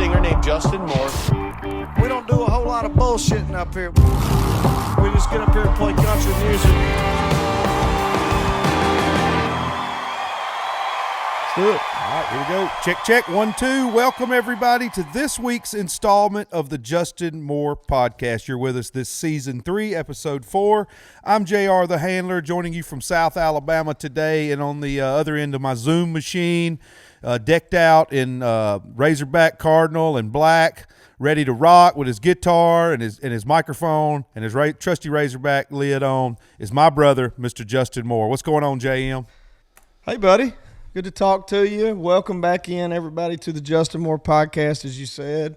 singer named Justin Moore. We don't do a whole lot of bullshitting up here. We just get up here and play country music. Let's do it. All right, here we go. Check, check. 1, 2. Welcome, everybody, to this week's installment of the Justin Moore Podcast. You're with us this season 3, episode 4. I'm JR the Handler, joining you from South Alabama today, and on the other end of my Zoom machine, decked out in Razorback Cardinal and black, ready to rock with his guitar and his microphone and his trusty Razorback lid on, is my brother, Mr. Justin Moore. What's going on, JM? Hey, buddy. Good to talk to you. Welcome back in, everybody, to the Justin Moore Podcast, as you said.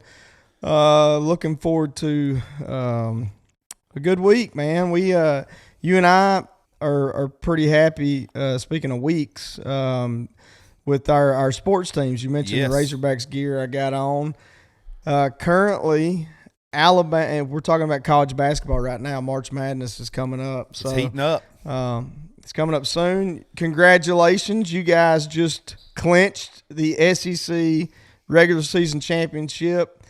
Looking forward to a good week, man. You and I are pretty happy, speaking of weeks, with our sports teams. You mentioned Yes. the Razorbacks gear I got on. Currently, Alabama, and we're talking about college basketball right now. March Madness is coming up. So, It's heating up. It's coming up soon. Congratulations. You guys just clinched the SEC regular season championship.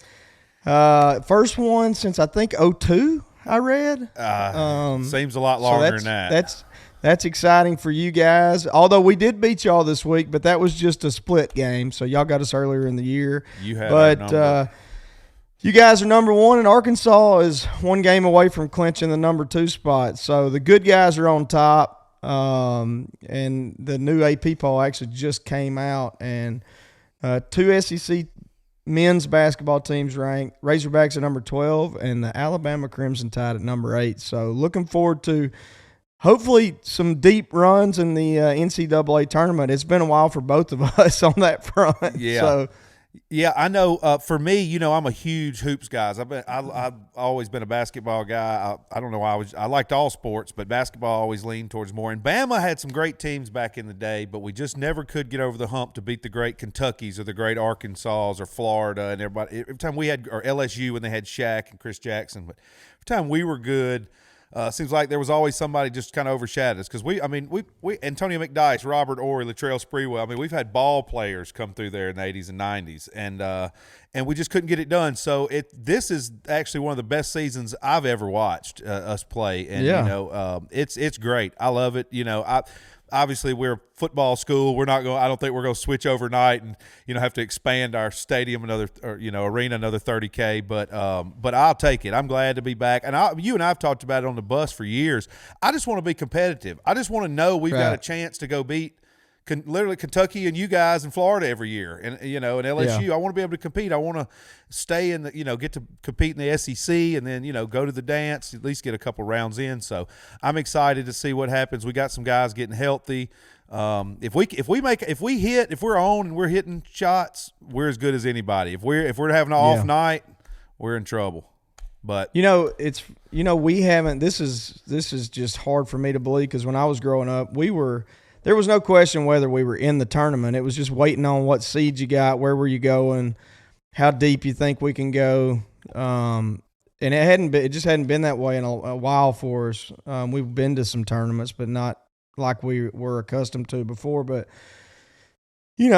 First one since, I think, 2002, I read. Seems a lot longer than that. That's exciting for you guys. Although we did beat y'all this week, but that was just a split game. So y'all got us earlier in the year. You had our number. You guys are number 1, and Arkansas is one game away from clinching the number 2 spot. So the good guys are on top. And the new AP poll actually just came out, and 2 SEC men's basketball teams ranked. Razorbacks at number 12 and the Alabama Crimson Tide at number 8. So looking forward to hopefully some deep runs in the NCAA tournament. It's been a while for both of us on that front. Yeah. So, yeah, I know. For me, I'm a huge hoops guy. I've always been a basketball guy. I don't know why I liked all sports, but basketball always leaned towards more. And Bama had some great teams back in the day, but we just never could get over the hump to beat the great Kentuckys or the great Arkansas or Florida and everybody. Every time we had, or LSU when they had Shaq and Chris Jackson, but every time we were good. Seems like there was always somebody just kind of overshadowed us because we Antonio McDyess, Robert Ory, Latrell Sprewell. We've had ball players come through there in the 80s and 90s, and we just couldn't get it done. So this is actually one of the best seasons I've ever watched us play, and it's great. I love it. Obviously, we're a football school. I don't think we're going to switch overnight and have to expand our stadium arena another 30K. But I'll take it. I'm glad to be back. And you and I've talked about it on the bus for years. I just want to be competitive. I just want to know we've got a chance to go beat literally Kentucky and you guys in Florida every year, and and LSU. I want to be able to compete. I want to stay in the get to compete in the SEC, and then go to the dance, at least get a couple rounds in. So I'm excited to see what happens. We got some guys getting healthy. If we're on and we're hitting shots, we're as good as anybody. If we're having an off night, we're in trouble. But we haven't. This is just hard for me to believe because when I was growing up, there was no question whether we were in the tournament. It was just waiting on what seed you got, where were you going, how deep you think we can go. And it just hadn't been that way in a while for us. We've been to some tournaments, but not like we were accustomed to before. But you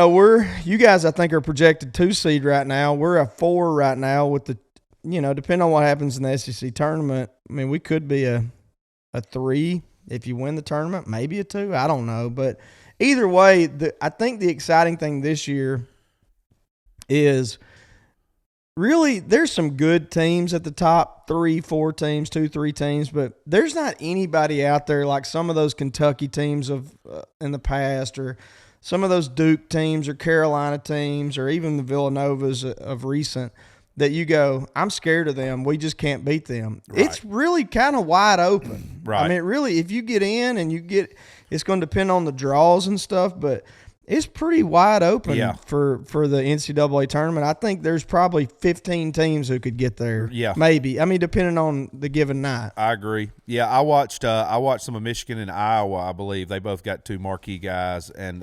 guys I think are projected 2 seed right now. We're a 4 right now with the depending on what happens in the SEC tournament. We could be a 3. If you win the tournament, maybe a 2. I don't know. But either way, I think the exciting thing this year is really there's some good teams at the top 3, 4 teams, 2, 3 teams, but there's not anybody out there like some of those Kentucky teams of in the past, or some of those Duke teams or Carolina teams, or even the Villanovas of recent, that you go, I'm scared of them. We just can't beat them. Right. It's really kind of wide open. Right. Really, if you get in and it's going to depend on the draws and stuff, but it's pretty wide open for the NCAA tournament. I think there's probably 15 teams who could get there. Yeah. Maybe. Depending on the given night. I agree. Yeah, I watched some of Michigan and Iowa, I believe. They both got 2 marquee guys, and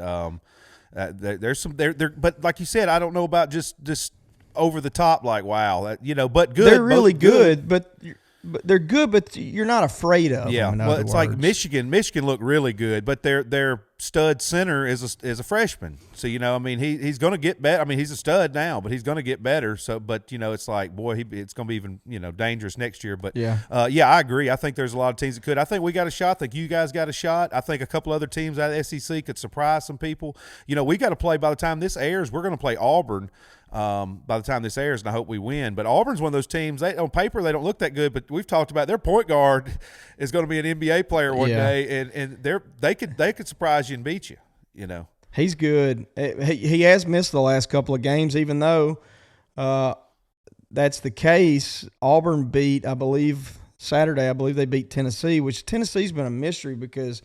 there's some there. But like you said, I don't know about just over the top, like wow, but good. They're really good, but they're good, but you're not afraid of them. Yeah, well, it's like Michigan. Michigan looked really good, but they're stud center is a freshman. So, I mean, he's going to get better. I mean, he's a stud now, but he's going to get better. So, but, it's like, boy, it's going to be even, dangerous next year. But, yeah, I agree. I think there's a lot of teams that could. I think we got a shot. I think you guys got a shot. I think a couple other teams out of the SEC could surprise some people. We got to play, by the time this airs, we're going to play Auburn. By the time this airs, and I hope we win. But Auburn's one of those teams, on paper they don't look that good, but we've talked about their point guard is going to be an NBA player one day, and they could surprise you and beat you. He's good. He has missed the last couple of games, even though that's the case. Auburn beat, I believe, Saturday. I believe they beat Tennessee, which Tennessee's been a mystery because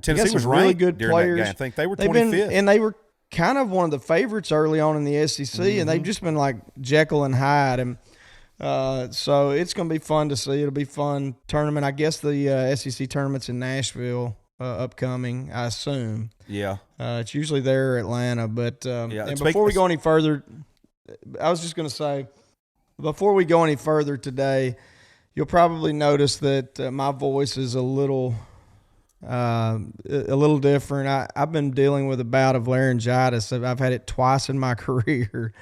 Tennessee was really good during players. That game. I think they were 25th, and they were kind of one of the favorites early on in the SEC, and they've just been like Jekyll and Hyde, and so it's going to be fun to see. It'll be fun tournament. I guess the SEC tournament's in Nashville upcoming, I assume. Yeah. It's usually there or Atlanta, but and before we go any further, I was just going to say, before we go any further today, you'll probably notice that my voice is a little different. I've been dealing with a bout of laryngitis. I've had it twice in my career,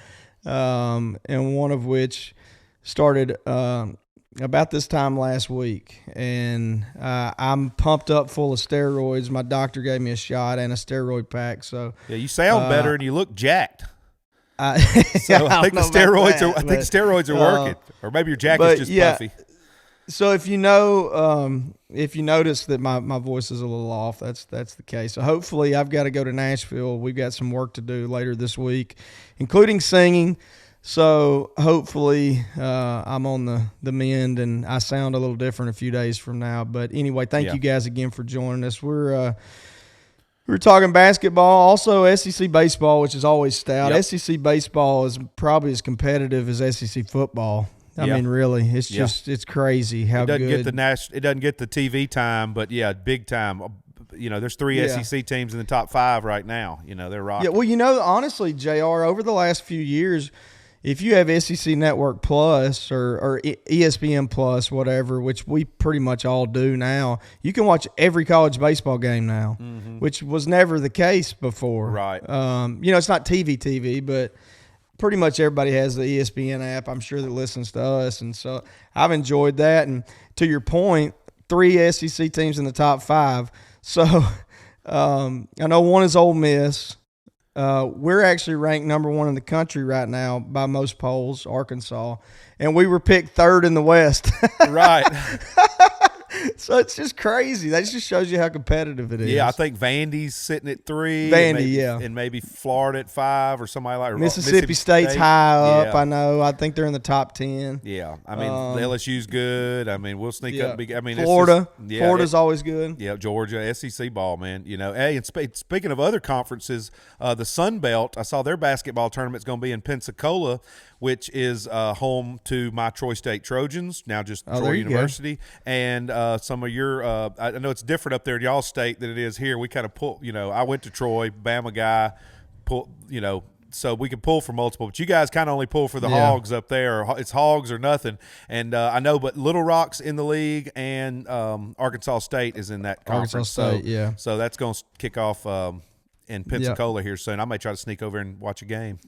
and one of which started about this time last week. And I'm pumped up full of steroids. My doctor gave me a shot and a steroid pack. So yeah, you sound better and you look jacked. So I think the steroids are working, or maybe your jack is just puffy. So if you notice that my voice is a little off, that's the case. So hopefully I've got to go to Nashville. We've got some work to do later this week, including singing. So hopefully I'm on the mend and I sound a little different a few days from now. But anyway, thank you guys again for joining us. We're talking basketball, also SEC baseball, which is always stout. Yep. SEC baseball is probably as competitive as SEC football. I mean, really, it's just it's crazy how good. It doesn't get the TV time, but big time. There's 3 SEC teams in the top 5 right now. They're rocking. Yeah, well, honestly, JR, over the last few years, if you have SEC Network Plus or ESPN Plus, whatever, which we pretty much all do now, you can watch every college baseball game now, which was never the case before. Right. It's not TV, but pretty much everybody has the ESPN app, I'm sure, that listens to us. And so I've enjoyed that. And to your point, 3 SEC teams in the top 5. So I know one is Ole Miss. We're actually ranked number 1 in the country right now by most polls, Arkansas. And we were picked 3rd in the West. Right. So it's just crazy. That just shows you how competitive it is. Yeah, I think Vandy's sitting at 3. And maybe Florida at 5 or somebody like Mississippi State's high up. I know. I think they're in the top 10. Yeah, I mean LSU's good. I mean we'll sneak up. Florida's always good. Yeah, Georgia, SEC ball, man. Hey, and speaking of other conferences, the Sun Belt. I saw their basketball tournament's going to be in Pensacola, which is home to my Troy State Trojans, now just Troy University, and some of your I know it's different up there in y'all state than it is here. We kind of pull, I went to Troy, Bama guy, so we can pull for multiple, but you guys kind of only pull for the Hogs up there. It's Hogs or nothing. And I know, but Little Rock's in the league, and Arkansas State is in that conference. So that's going to kick off in Pensacola here soon. I may try to sneak over and watch a game.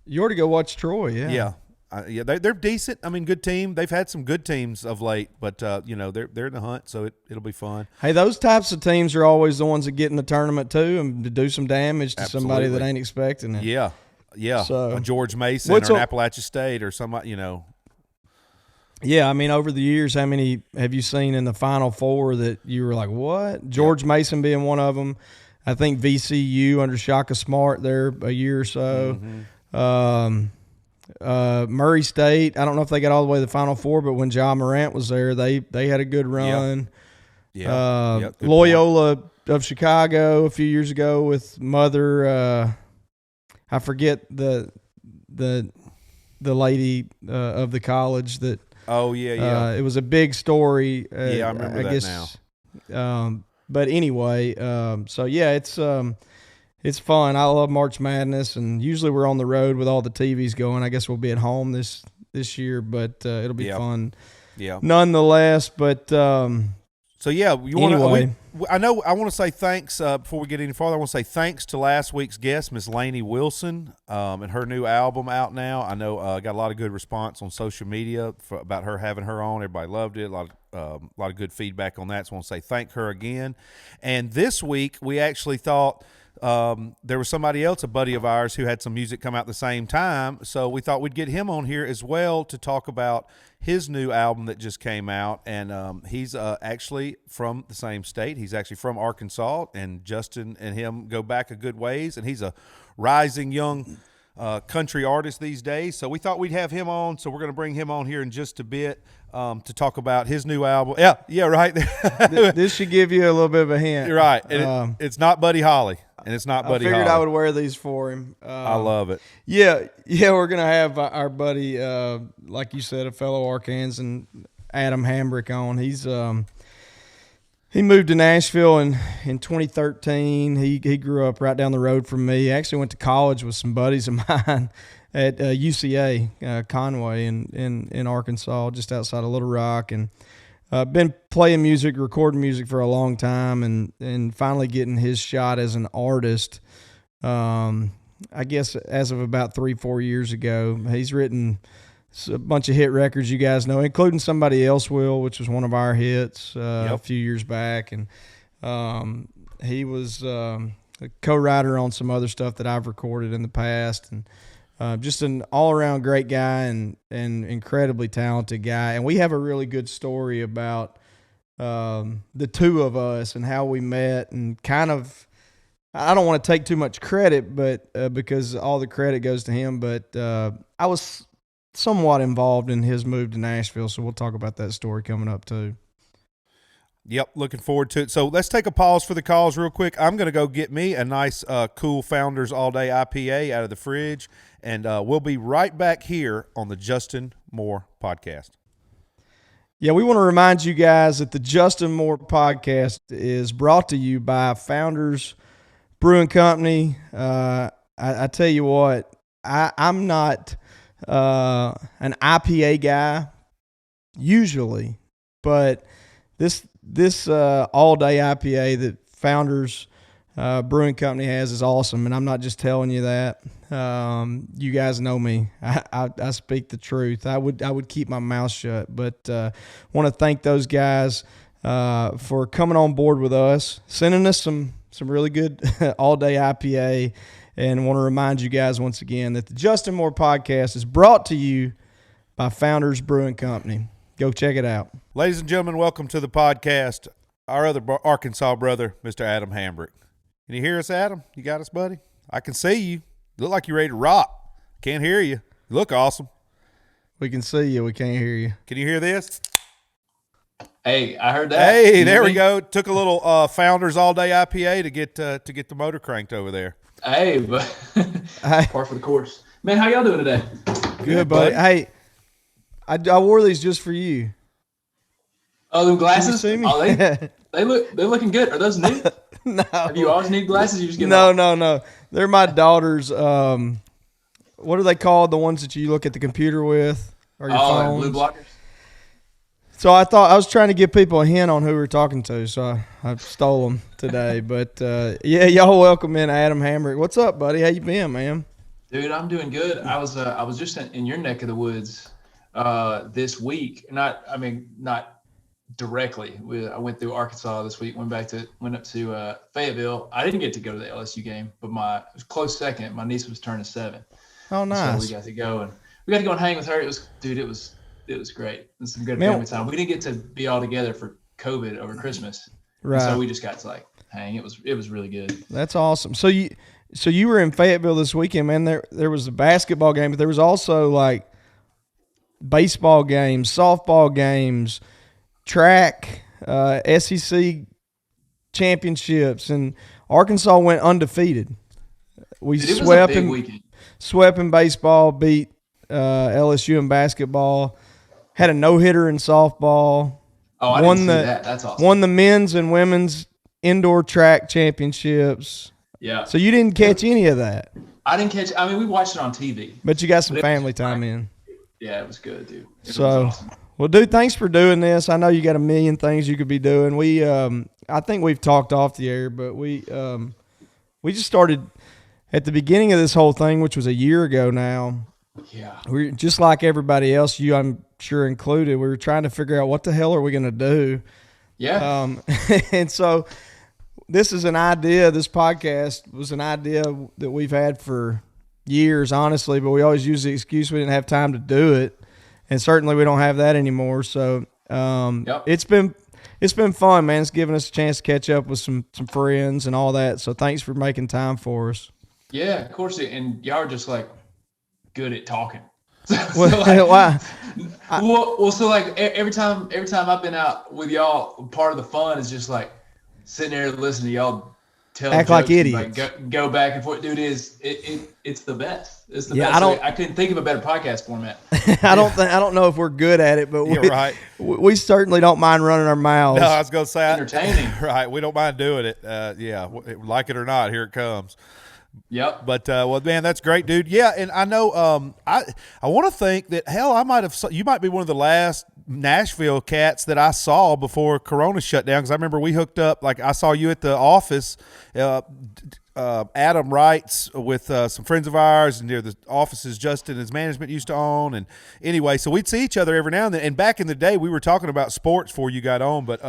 You ought to go watch Troy, yeah. They're decent. I mean, good team. They've had some good teams of late, but they're in the hunt, so it'll be fun. Hey, those types of teams are always the ones that get in the tournament too, and to do some damage to somebody that ain't expecting it. Yeah. So, a George Mason or an Appalachia State or somebody, Yeah, I mean, over the years, how many have you seen in the Final Four that you were like, what? George Mason being one of them. I think VCU under Shaka Smart there a year or so. Murray State, I don't know if they got all the way to the Final Four, but when Ja Morant was there, they had a good run. Good Loyola point. Of Chicago a few years ago with Mother, I forget the lady of the college that. Oh yeah. It was a big story. I remember that now. But anyway, so yeah, it's fun. I love March Madness, and usually we're on the road with all the TVs going. I guess we'll be at home this year, but it'll be fun. Yeah. Nonetheless, but so yeah, I know I want to say thanks before we get any farther. I want to say thanks to last week's guest, Miss Lainey Wilson, and her new album out now. I know got a lot of good response on social media about her having her on. Everybody loved it. A lot of good feedback on that. So I want to say thank her again. And this week we actually thought there was somebody else, a buddy of ours, who had some music come out at the same time. So we thought we'd get him on here as well to talk about his new album that just came out. And he's actually from the same state. He's actually from Arkansas, and Justin and him go back a good ways. And he's a rising young country artist these days. So we thought we'd have him on. So we're going to bring him on here in just a bit to talk about his new album. Yeah, right. This should give you a little bit of a hint. You're right. It's not Buddy Holly. And it's not Buddy Holly. I figured I would wear these for him. I love it. Yeah, we're going to have our buddy, like you said, a fellow Arkansan, Adam Hambrick on. He moved to Nashville in 2013. He grew up right down the road from me. He actually went to college with some buddies of mine at UCA, Conway in Arkansas, just outside of Little Rock. And been playing music, recording music for a long time, and finally getting his shot as an artist. I guess as of about 3-4 years ago, he's written a bunch of hit records you guys know, including Somebody Else Will, which was one of our hits a few years back. And he was a co-writer on some other stuff that I've recorded in the past, and just an all-around great guy and incredibly talented guy. And we have a really good story about the two of us and how we met, and kind of, I don't want to take too much credit, but because all the credit goes to him, but I was somewhat involved in his move to Nashville, so we'll talk about that story coming up too. Yep, looking forward to it. So let's take a pause for the calls real quick. I'm going to go get me a nice, cool Founders All Day IPA out of the fridge, and we'll be right back here on the Justin Moore Podcast. Yeah, we want to remind you guys that the Justin Moore Podcast is brought to you by Founders Brewing Company. I tell you what, I'm not an IPA guy usually, but this all-day IPA that Founders Brewing Company has is awesome, and I'm not just telling you that. You guys know me. I speak the truth. I would keep my mouth shut, but want to thank those guys for coming on board with us, sending us some really good all-day IPA, and want to remind you guys once again that the Justin Moore Podcast is brought to you by Founders Brewing Company. Go check it out. Ladies and gentlemen, welcome to the podcast. Our other Arkansas brother, Mr. Adam Hambrick. Can you hear us, Adam? You got us, buddy? I can see you. You look like you're ready to rock. Can't hear you. You look awesome. We can see you. We can't hear you. Can you hear this? Hey, I heard that. Hey, there we go. Took a little Founders All Day IPA to get the motor cranked over there. Hey, but par for the course. Man, how y'all doing today? Good, buddy. Hey, I wore these just for you. Oh, them glasses? See me? Oh, they're looking good. Are those new? No. Have you always need glasses? You just get No. They're my daughter's. What are they called? The ones that you look at the computer with, or your phones? Blue blockers. So I thought I was trying to give people a hint on who we were talking to, so I stole them today. But yeah, y'all welcome in Adam Hambrick. What's up, buddy? How you been, man? Dude, I'm doing good. I was just in your neck of the woods this week. Not directly. I went through Arkansas this week. Went up to Fayetteville. I didn't get to go to the LSU game, but it was close second. My niece was turning 7. Oh, nice. So we got to go and hang with her. It was great. It was some good family time. We didn't get to be all together for COVID over Christmas, right? So we just got to hang. It was really good. That's awesome. So you were in Fayetteville this weekend, man. There was a basketball game, but there was also baseball games, softball games, track, SEC championships, and Arkansas went undefeated. We swept in baseball, beat LSU in basketball, had a no-hitter in softball. Oh, I didn't see that. That's awesome. Won the men's and women's indoor track championships. Yeah. So you didn't catch any of that? I didn't catch – we watched it on TV. But you got some family time in. Yeah, it was good, dude. Awesome. Well, dude, thanks for doing this. I know you got a million things you could be doing. I think we've talked off the air, but we just started at the beginning of this whole thing, which was a year ago now. Yeah. We're just like everybody else, you I'm sure included. We were trying to figure out what the hell are we going to do. Yeah. And so this is an idea. This podcast was an idea that we've had for years, honestly, but we always use the excuse we didn't have time to do it. And certainly we don't have that anymore. So it's been fun, man. It's given us a chance to catch up with some friends and all that. So thanks for making time for us. Yeah, of course. And y'all are just like good at talking. Why? So like every time I've been out with y'all, part of the fun is just like sitting there listening to y'all tell act jokes like idiots. Like go back and forth. Dude, it's the best. It's the Yeah, best. I couldn't think of a better podcast format. I don't know if we're good at it, but You're right. we certainly don't mind running our mouths. No, I was going to say entertaining. Right, we don't mind doing it. Like it or not, here it comes. Yep. But well, man, that's great, dude. Yeah, and I know I want to think that hell, you might be one of the last Nashville cats that I saw before Corona shut down, because I remember we hooked up. Like I saw you at the office. Adam writes with some friends of ours, and near the offices Justin and his management used to own. And anyway, so we'd see each other every now and then. And back in the day, we were talking about sports before you got on, but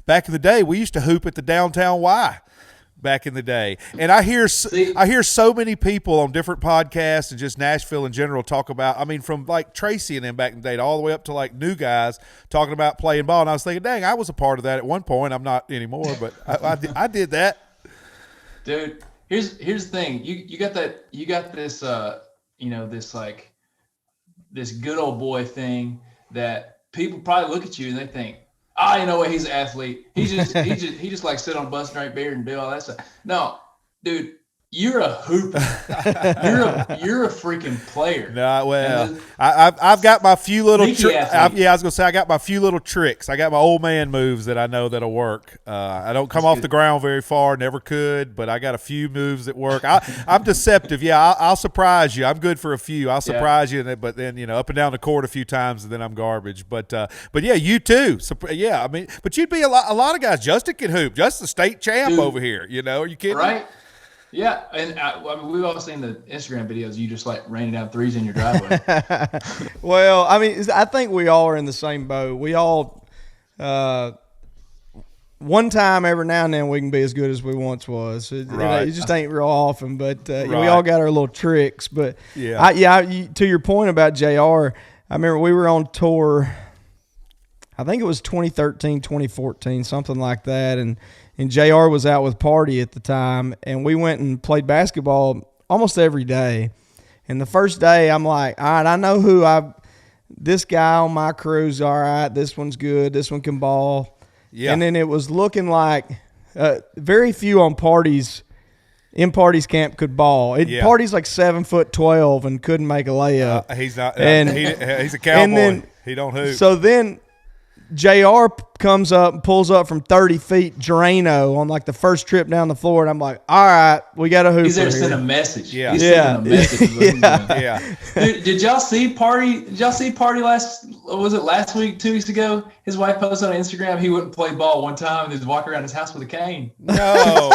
back in the day, we used to hoop at the downtown Y. Back in the day. And I hear so many people on different podcasts and just Nashville in general talk about, I mean, from like Tracy and them back in the day all the way up to like new guys talking about playing ball. And I was thinking, dang, I was a part of that at one point. I'm not anymore, but I did that. Dude, here's the thing. You got this this like this good old boy thing that people probably look at you and they think, you know what? He's an athlete. He just like sit on a bus and drink beer and do all that stuff. No, dude, you're a hooper. you're a freaking player. No, well, I've got my few little I was gonna say I got my few little tricks. I got my old man moves that I know that'll work. I don't come off the ground very far, never could, but I got a few moves that work. I'm deceptive. Yeah, I'll surprise you. I'm good for a few. I'll surprise you, but then up and down the court a few times, and then I'm garbage. But yeah, you too. Yeah, I mean, but you'd be a lot of guys. Justin can hoop. Justin's the state champ over here. Are you kidding? Right. Yeah, and I mean, we've all seen the Instagram videos. You just like raining down threes in your driveway. Well, I mean, I think we all are in the same boat. We all, one time every now and then, we can be as good as we once was. It just ain't real often, but we all got our little tricks. But to your point about JR, I remember we were on tour. I think it was 2013, 2014, something like that, and JR was out with Party at the time, and we went and played basketball almost every day. And the first day, I'm like, all right, I know this guy on my crew's all right. This one's good. This one can ball. Yeah. And then it was looking like very few in Party's camp could ball. Party's like 7'12" and couldn't make a layup. He's not. He's a cowboy. He don't hoop. So then JR comes up and pulls up from 30 feet Drano on like the first trip down the floor, and I'm like, all right, we got a hooper. He's there to send a message. Yeah. He's sending a message. Yeah. Dude, did y'all see Party last week, 2 weeks ago? His wife posted on Instagram he wouldn't play ball one time and he'd walk around his house with a cane. No.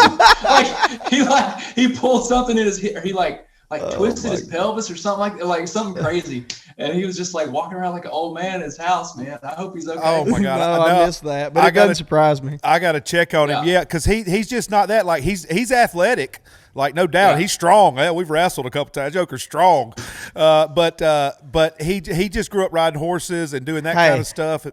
he pulled something in his hair. He twisted his pelvis or something like something crazy. And he was just like walking around like an old man in his house, man. I hope he's okay. Oh my God. No, I missed that, but it doesn't surprise me. I got to check on him. Yeah. Cause he's just not that, like he's athletic. Like no doubt. Yeah. He's strong. We've wrestled a couple times. Joker's strong. But he just grew up riding horses and doing that kind of stuff.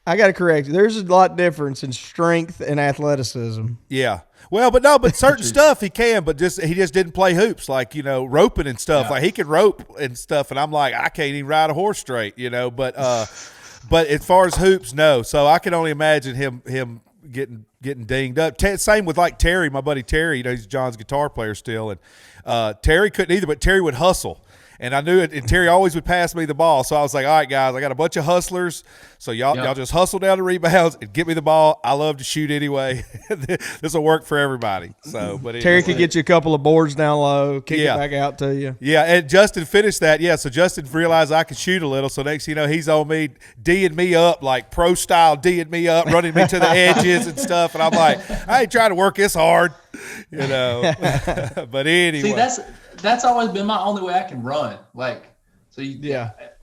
I got to correct you. There's a lot of difference in strength and athleticism. Yeah. Well, but certain stuff he can, but he just didn't play hoops, like, roping and stuff. Yeah. Like he can rope and stuff, and I'm like, I can't even ride a horse straight, but as far as hoops, no. So I can only imagine him getting dinged up. Same with like Terry, my buddy Terry, he's John's guitar player still, and Terry couldn't either, but Terry would hustle. And I knew it, and Terry always would pass me the ball. So I was like, all right, guys, I got a bunch of hustlers. So y'all just hustle down the rebounds and get me the ball. I love to shoot anyway. This will work for everybody. So, but Terry could get you a couple of boards down low, kick it back out to you. Yeah, and Justin finished that. Yeah, so Justin realized I could shoot a little. So next thing you know, he's on me, D'ing me up, like pro style, D'ing me up, running me to the edges and stuff. And I'm like, I ain't trying to work this hard, you know. But anyway. See, that's always been my only way I can run. Like,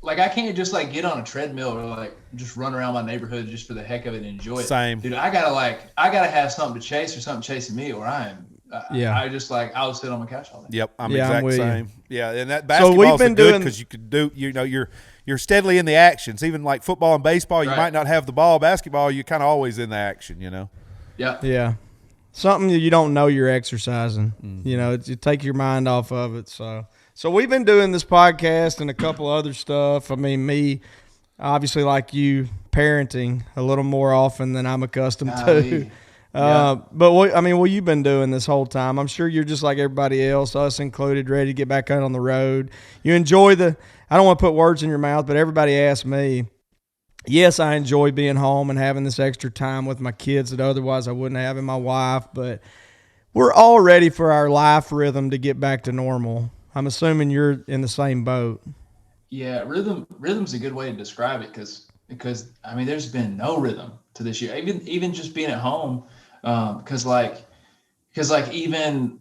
like I can't just like get on a treadmill or like just run around my neighborhood just for the heck of it and enjoy it. Same. Dude, I gotta have something to chase or something chasing me, or I just like I'll sit on my couch all day. Yep, I'm exactly same. Yeah, and that basketball's good because you could do, you know, you're steadily in the actions. Even like football and baseball, you might not have the ball. Basketball, you're kind of always in the action, you know. Yeah. Yeah. Something you don't know you're exercising. Mm-hmm. You know, you take your mind off of it. So we've been doing this podcast and a couple other stuff. I mean, me, obviously, like you, parenting a little more often than I'm accustomed to. But what you've been doing this whole time. I'm sure you're just like everybody else, us included, ready to get back out on the road. You enjoy I don't want to put words in your mouth, but everybody asks me. Yes, I enjoy being home and having this extra time with my kids that otherwise I wouldn't have, and my wife, but we're all ready for our life rhythm to get back to normal. I'm assuming you're in the same boat. Yeah, rhythm's a good way to describe it because I mean there's been no rhythm to this year. Even just being at home, because even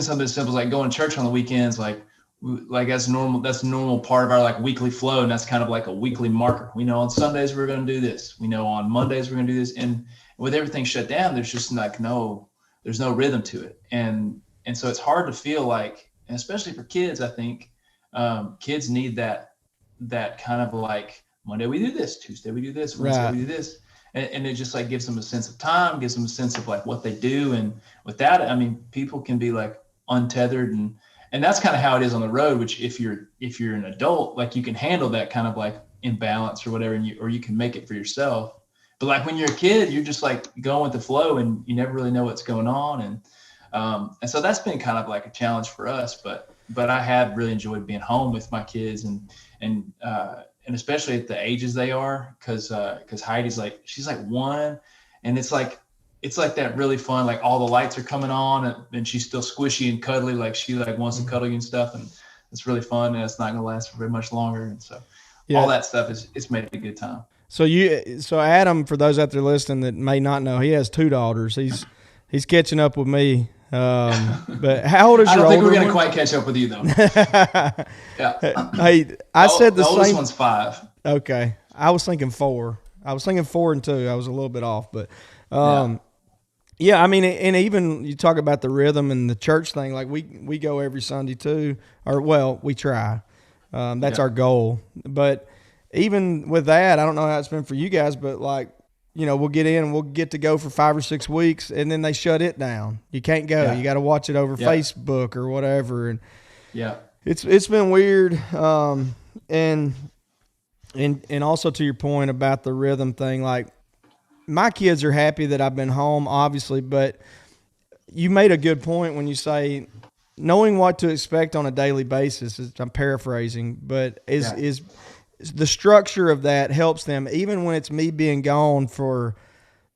something as simple as like going to church on the weekends, like that's normal. That's a normal part of our like weekly flow, and that's kind of like a weekly marker. We know on Sundays we're going to do this. We know on Mondays we're going to do this. And with everything shut down, there's just like there's no rhythm to it, and so it's hard to feel like, and especially for kids, I think kids need that kind of like Monday we do this, Tuesday we do this, Wednesday we do this, and it just like gives them a sense of time, gives them a sense of like what they do, and without it, I mean, people can be like untethered and that's kind of how it is on the road, which if you're an adult, like you can handle that kind of like imbalance or whatever, or you can make it for yourself. But like when you're a kid, you're just like going with the flow and you never really know what's going on. And so that's been kind of like a challenge for us, but I have really enjoyed being home with my kids and especially at the ages they are, because Heidi's like, she's like 1, and it's like that really fun, like all the lights are coming on and she's still squishy and cuddly, like she like wants to cuddle you and stuff, and it's really fun, and it's not going to last for very much longer, and so all that stuff it's made it a good time. So Adam, for those out there listening that may not know, he has 2 daughters. He's catching up with me. But how old is your older one? I don't think we're going to quite catch up with you though. Yeah. Hey, I said the same. The oldest one's 5. Okay. I was thinking 4. I was thinking 4 and 2. I was a little bit off, but yeah, I mean, and even you talk about the rhythm and the church thing, like we go every Sunday too, or well, we try. That's our goal. But even with that, I don't know how it's been for you guys, but like, you know, we'll get in and we'll get to go for 5 or 6 weeks, and then they shut it down. You can't go. You got to watch it over Facebook or whatever. And it's been weird. And also to your point about the rhythm thing, like my kids are happy that I've been home, obviously, but you made a good point when you say knowing what to expect on a daily basis. I'm paraphrasing, but is the structure of that helps them, even when it's me being gone for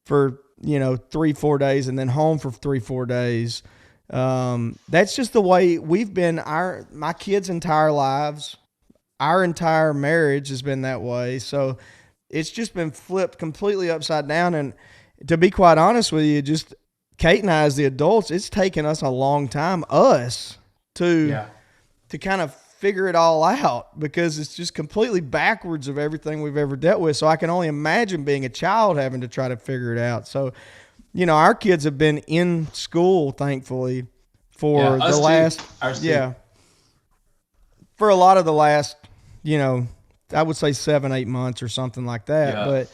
3-4 days and then home for 3-4 days. That's just the way we've been. My kids' entire lives, our entire marriage has been that way. So it's just been flipped completely upside down. And to be quite honest with you, just Kate and I as the adults, it's taken us a long time, to kind of figure it all out, because it's just completely backwards of everything we've ever dealt with. So I can only imagine being a child having to try to figure it out. So, you know, our kids have been in school, thankfully, for the last, for a lot of the last, I would say 7-8 months or something like that. Yeah.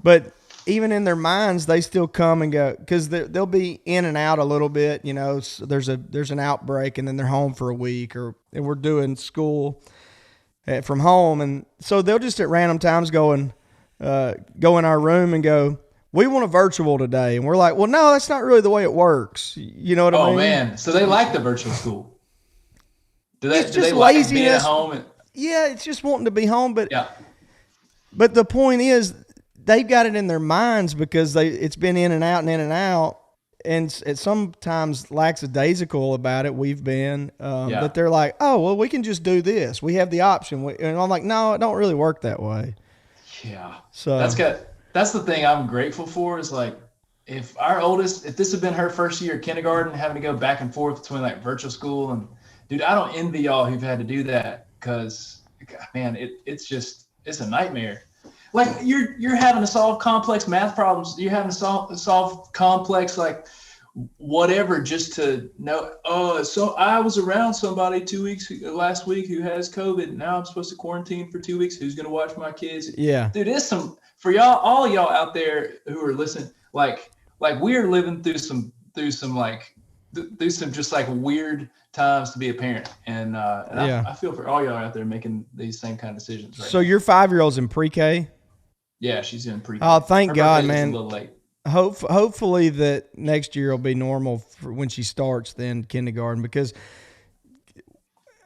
But even in their minds, they still come and go, because they'll be in and out a little bit. You know, so there's an outbreak, and then they're home for a week, and we're doing school from home, and so they'll just at random times go in our room and go, "We want a virtual today," and we're like, "Well, no, that's not really the way it works." You know what I mean? Oh man, so they like the virtual school. Do it's they just like being laziness. at home? Yeah, it's just wanting to be home. But Yeah. But the point is, they've got it in their minds because it's been in and out and in and out, and it's sometimes lackadaisical about it. We've been that they're like, oh well, we can just do this. We have the option, and I'm like, no, it don't really work that way. Yeah. So that's the thing I'm grateful for is like, if this had been her first year of kindergarten, having to go back and forth between like virtual school and, dude, I don't envy y'all who've had to do that because, man, it's a nightmare. Like you're having to solve complex math problems. You're having to solve complex like whatever just to know. Oh, so I was around somebody 2 weeks last week who has COVID. Now I'm supposed to quarantine for 2 weeks. Who's gonna watch my kids? yeah, Dude, it's some for y'all, all y'all out there who are listening. Like we're living through some just like weird times to be a parent, and I feel for all y'all out there making these same kind of decisions. Right so now. your 5-year-old's in pre-K? Yeah, she's in pre-K. Oh, thank Her God, birthday was man. a little late. Hopefully that next year will be normal for when she starts then kindergarten, because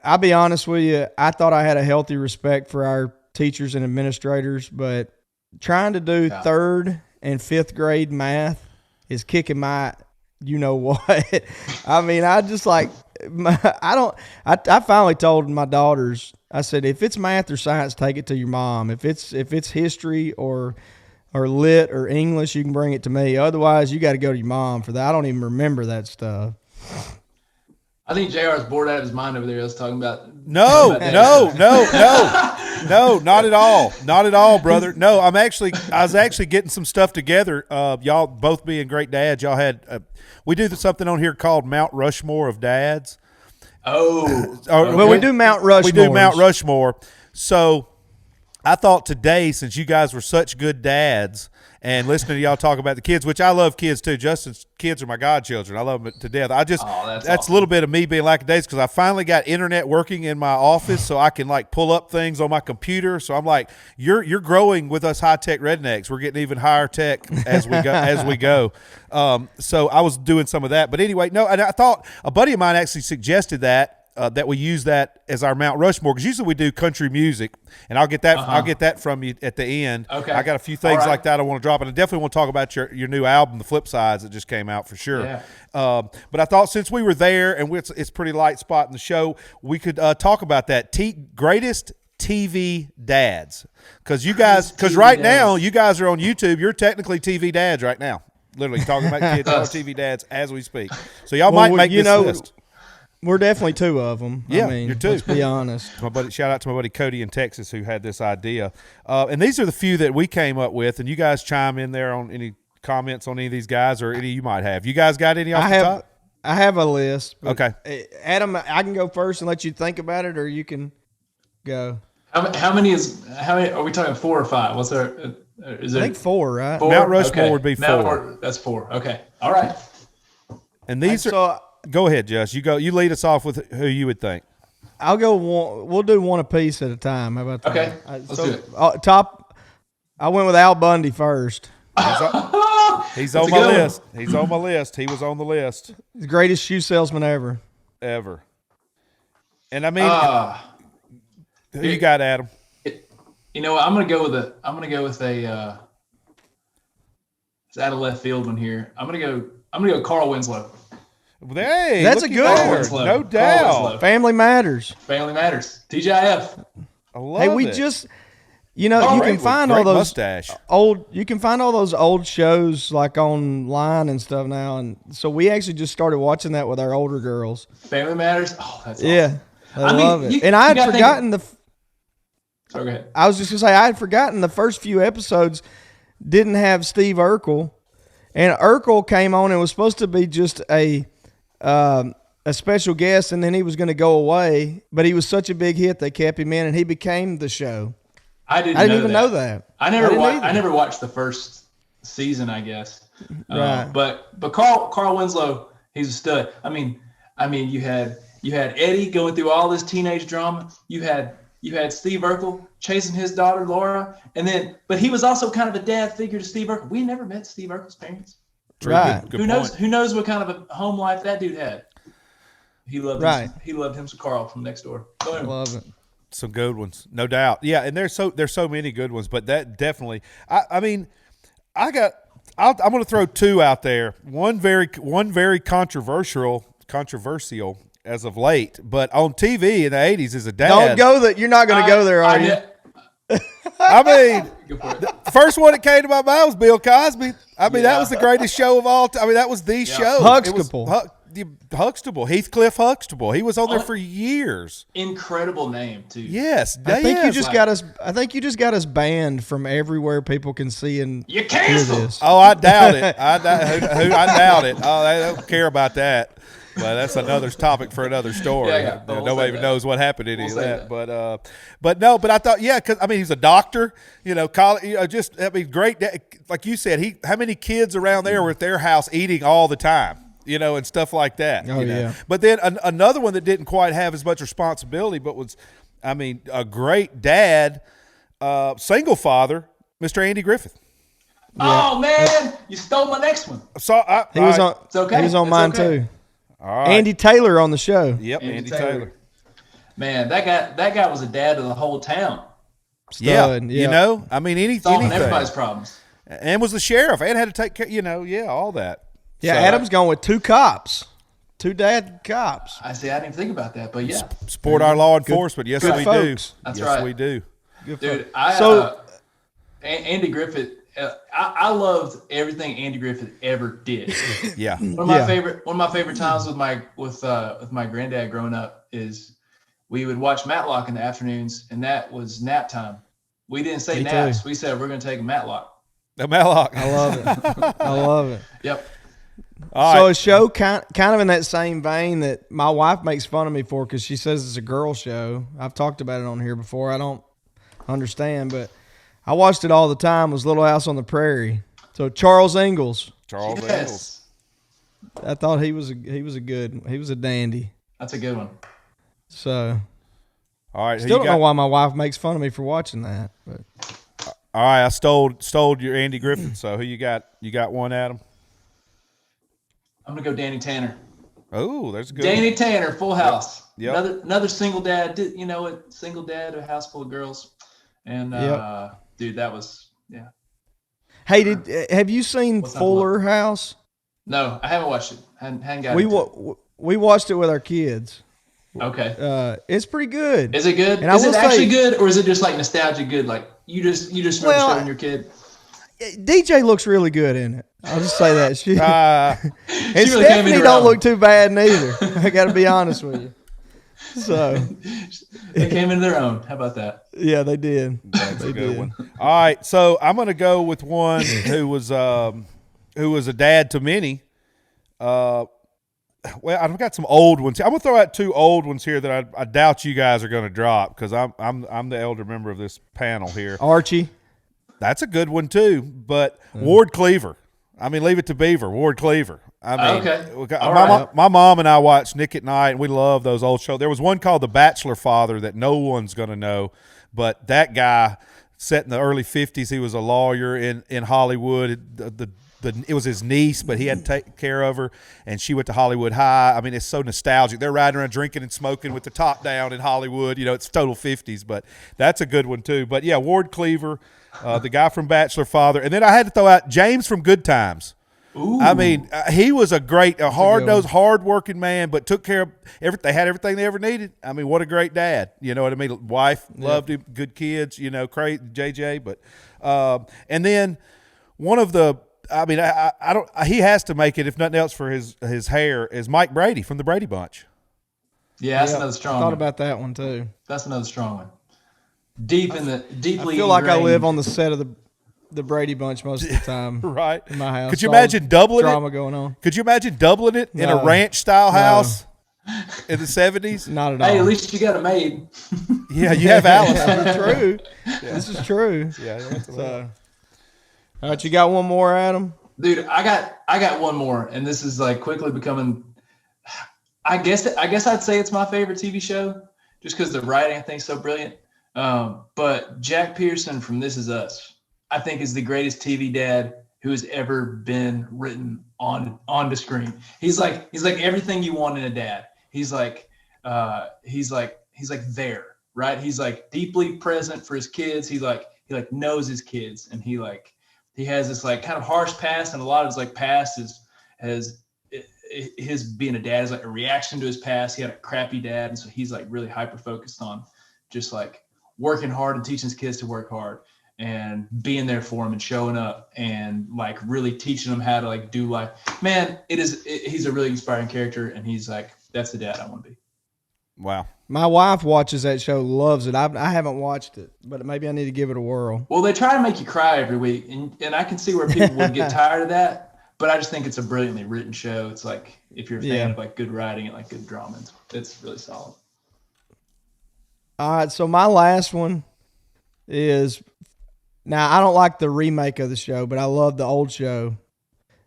I'll be honest with you, I thought I had a healthy respect for our teachers and administrators, but trying to do 3rd and 5th grade math is kicking my you know what. I mean, I just like I finally told my daughters, I said, if it's math or science, take it to your mom. If it's history or lit or English, you can bring it to me. Otherwise, you got to go to your mom for that. I don't even remember that stuff. I think JR is bored out of his mind over there. I was talking about. No, not at all. Not at all, brother. No, I was actually getting some stuff together. Y'all both being great dads. Y'all had, we do something on here called Mount Rushmore of Dads. Oh. Okay. Well, we do Mount Rushmore. We do Mount Rushmore. So I thought today, since you guys were such good dads and listening to y'all talk about the kids, which I love kids too. Justin's kids are my godchildren. I love them to death. That's awesome. A little bit of me being lackadaisical because I finally got internet working in my office so I can like pull up things on my computer. So I'm like, you're growing with us high-tech rednecks. We're getting even higher tech as we go. So I was doing some of that. But anyway, no, and I thought a buddy of mine actually suggested that we use that as our Mount Rushmore, because usually we do country music, and I'll get that. I'll get that from you at the end. Okay, I got a few things like that I want to drop, and I definitely want to talk about your new album, The Flip Sides, that just came out for sure. Yeah. But I thought since we were there and it's pretty light spot in the show, we could talk about that greatest TV dads, because now you guys are on YouTube. You're technically TV dads right now, literally talking about kids on TV dads as we speak. So y'all might make this list. We're definitely 2 of them. Yeah, I mean, you're 2. Let's be honest. Shout out to my buddy Cody in Texas who had this idea. And these are the few that we came up with. And you guys chime in there on any comments on any of these guys or any you might have. You guys got any off the top? I have a list. Okay. Adam, I can go first and let you think about it, or you can go. How many are we talking? 4 or 5? What's our? Is I think 4, right? 4? Mount Rushmore would be 4. That's 4. Okay. All right. And these are. Go ahead, Josh. You go. You lead us off with who you would think. I'll go one. We'll do one apiece at a time. How about that? Okay. Let's do it. Top. I went with Al Bundy first. He's on my list. He's on my list. He was on the list. The greatest shoe salesman ever. And I mean, who you got, Adam? You know, I'm gonna go with a. It's out of left field one here. I'm gonna go Carl Winslow. Hey, that's a good one. No doubt. Family Matters. Family Matters. TGIF. I love it. Just, you can find all those mustache. you can find all those old shows like online and stuff now, and so we actually just started watching that with our older girls. Family Matters. Oh, that's awesome. Yeah, I love it. And I had forgotten go ahead. I was just gonna say I had forgotten the first few episodes didn't have Steve Urkel, and Urkel came on and was supposed to be just a special guest, and then he was going to go away, but he was such a big hit they kept him in, and he became the show. I didn't even know that. I never watched the first season, I guess. Right. But Carl Winslow, he's a stud. I mean, you had Eddie going through all this teenage drama. You had Steve Urkel chasing his daughter Laura, but he was also kind of a dad figure to Steve Urkel. We never met Steve Urkel's parents. Right. Good Who knows what kind of a home life that dude had. He loved Right. he loved him some Carl from next door. Go ahead. Love it. Some good ones, no doubt. Yeah, and there's so many good ones, but that definitely. I'm going to throw two out there. One very controversial as of late, but on TV in the 80s as a dad. Don't go that. You're not going to go there, are you? I mean, Go for it. the first one that came to my mind was Bill Cosby. I mean, that was the greatest show of all time. I mean, that was the show. Huxtable. Huxtable, Heathcliff Huxtable. He was on there for years. Incredible name too. Yes, I think you just got us. I think you just got us banned from everywhere people can see and You hear canceled. this. Oh, I doubt it. I doubt it. Oh, they don't care about that. But that's another topic for another story. Yeah. We'll Nobody even knows what happened to any We'll of say that. that. But no. I thought, because I mean, he's a doctor. College. Great. Like you said, how many kids around there were at their house eating all the time? And stuff like that. Oh, yeah. But then another one that didn't quite have as much responsibility, but was, a great dad, single father, Mr. Andy Griffith. Oh man, you stole my next one. So He was on. It's okay. He was on It's mine okay. too. all right. Andy Taylor on the show. Yep, Andy Andy Taylor. Taylor. Man, that guy was a dad to the whole town. Stud, Yeah. Anything. Solving everybody's problems. And was the sheriff and had to take care, all that. Yeah, So, Adam's going with two cops, two dad cops. I didn't even think about that, but yeah, support our law enforcement. Yes, good we folks. do. That's yes, right. we do. Good dude. So- Andy Griffith. I loved everything Andy Griffith ever did. Yeah. One of my favorite times with my granddad growing up is we would watch Matlock in the afternoons, and that was nap time. We didn't say Me naps. too. We said we're going to take a Matlock. The Matlock. I love it. I love it. Yep. All So right. a show kind of in that same vein that my wife makes fun of me for because she says it's a girl show. I've talked about it on here before. I don't understand, but I watched it all the time. Was Little House on the Prairie. So Charles Ingalls. Charles Ingalls. Yes. I thought he was a dandy. That's a good one. So All right. who still you don't know got? why my wife makes fun of me for watching that. But All right. I stole your Andy Griffith. So who you got? You got one, Adam? I'm going to go Danny Tanner. Oh, there's a good Danny Tanner, Full House. Yep. Another single dad. Single dad, a house full of girls. And dude, that was hey, have you seen What's that Fuller House? No, I haven't watched it. Hadn't got We into it. we watched it with our kids. Okay. It's pretty good. Is it good? And I Is it will actually say- good, or is it just like nostalgia good? Like you just remember Well, showing your kid. DJ looks really good in it. I'll just say that. She, Uh, and She really came Stephanie into her don't own. look too bad neither. I got to be honest with you. So They came into their own. How about that? yeah, they did. That's They a good did. one. All right, so I'm going to go with one who was a dad to many. Well, I've got some old ones. I'm going to throw out two old ones here that I doubt you guys are going to drop because I'm the elder member of this panel here. Archie. That's a good one too. But Ward Cleaver. Leave It to Beaver. Ward Cleaver. Okay. All My, right. my mom and I watched Nick at Night, and we love those old shows. There was one called The Bachelor Father that no one's going to know, but that guy, set in the early 50s, he was a lawyer in Hollywood. It was his niece, but he had to take care of her, and she went to Hollywood High. It's so nostalgic. They're riding around drinking and smoking with the top down in Hollywood. It's total 50s, but that's a good one too. But yeah, Ward Cleaver, the guy from Bachelor Father. And then I had to throw out James from Good Times. Ooh. He was a hard-nosed, hard-working man, but took care of everything. They had everything they ever needed. What a great dad. You know what I mean? Wife loved him, good kids, crazy JJ. But and then one of the, I don't. He has to make it, if nothing else, for his hair, is Mike Brady from the Brady Bunch. Yeah, that's another strong I thought one. about that one too. That's another strong one. Deeply I feel like I ingrained. live on the set of the Brady Bunch most of the time. Right. In my house. Could you All the imagine doubling drama it? going on? Could you imagine doubling it in a No. ranch-style No. house in the 70s? Not at all. Hey, at least you got a maid. Yeah, you have Alice. This is true. This is true. Yeah, that's So, all right, you got one more, Adam? Dude, I got one more, and this is like quickly becoming. I guess I'd say it's my favorite TV show, just because the writing I think is so brilliant. But Jack Pearson from This Is Us, I think, is the greatest TV dad who has ever been written on the screen. He's like everything you want in a dad. he's like there, right? He's like deeply present for his kids. He knows his kids, and he has this like kind of harsh past, and a lot of his like past has his being a dad is like a reaction to his past. He had a crappy dad, and so he's like really hyper focused on just like working hard and teaching his kids to work hard and being there for him and showing up and like really teaching them how to like do life. Man, he's a really inspiring character, and he's like, that's the dad I want to be. Wow. My wife watches that show, loves it. I haven't watched it, but maybe I need to give it a whirl. Well, they try to make you cry every week, and I can see where people would get tired of that. But I just think it's a brilliantly written show. It's like, if you're a fan of like good writing and like good drama, it's really solid. All right, so my last one is, now I don't like the remake of the show, but I love the old show,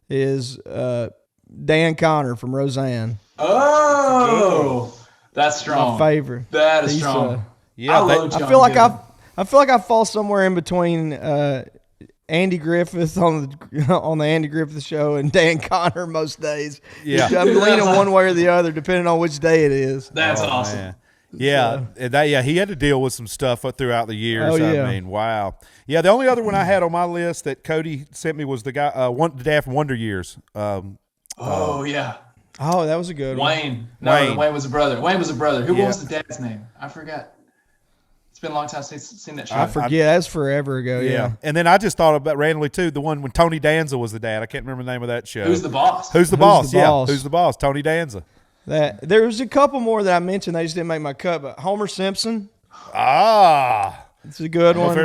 is Dan Connor from Roseanne. Oh, that's strong. My favorite. That is strong. Yeah, I feel like I fall somewhere in between Andy Griffith on the Andy Griffith show and Dan Connor most days. Yeah. I'm leaning one way or the other depending on which day it is. That's awesome. Man. Yeah, he had to deal with some stuff throughout the years. Oh, yeah. I mean, wow. Yeah, the only other one I had on my list that Cody sent me was the guy, the dad from Wonder Years. Yeah. Oh, that was a good one. Wayne. No, Wayne was a brother. Who was the dad's name? I forgot. It's been a long time since I've seen that show. I forget. That's forever ago. Yeah. And then I just thought about randomly too, the one when Tony Danza was the dad. I can't remember the name of that show. Who's the boss? Who's the boss? Yeah. Who's the boss? Tony Danza. There was a couple more that I mentioned. They just didn't make my cut. But Homer Simpson. It's a good one.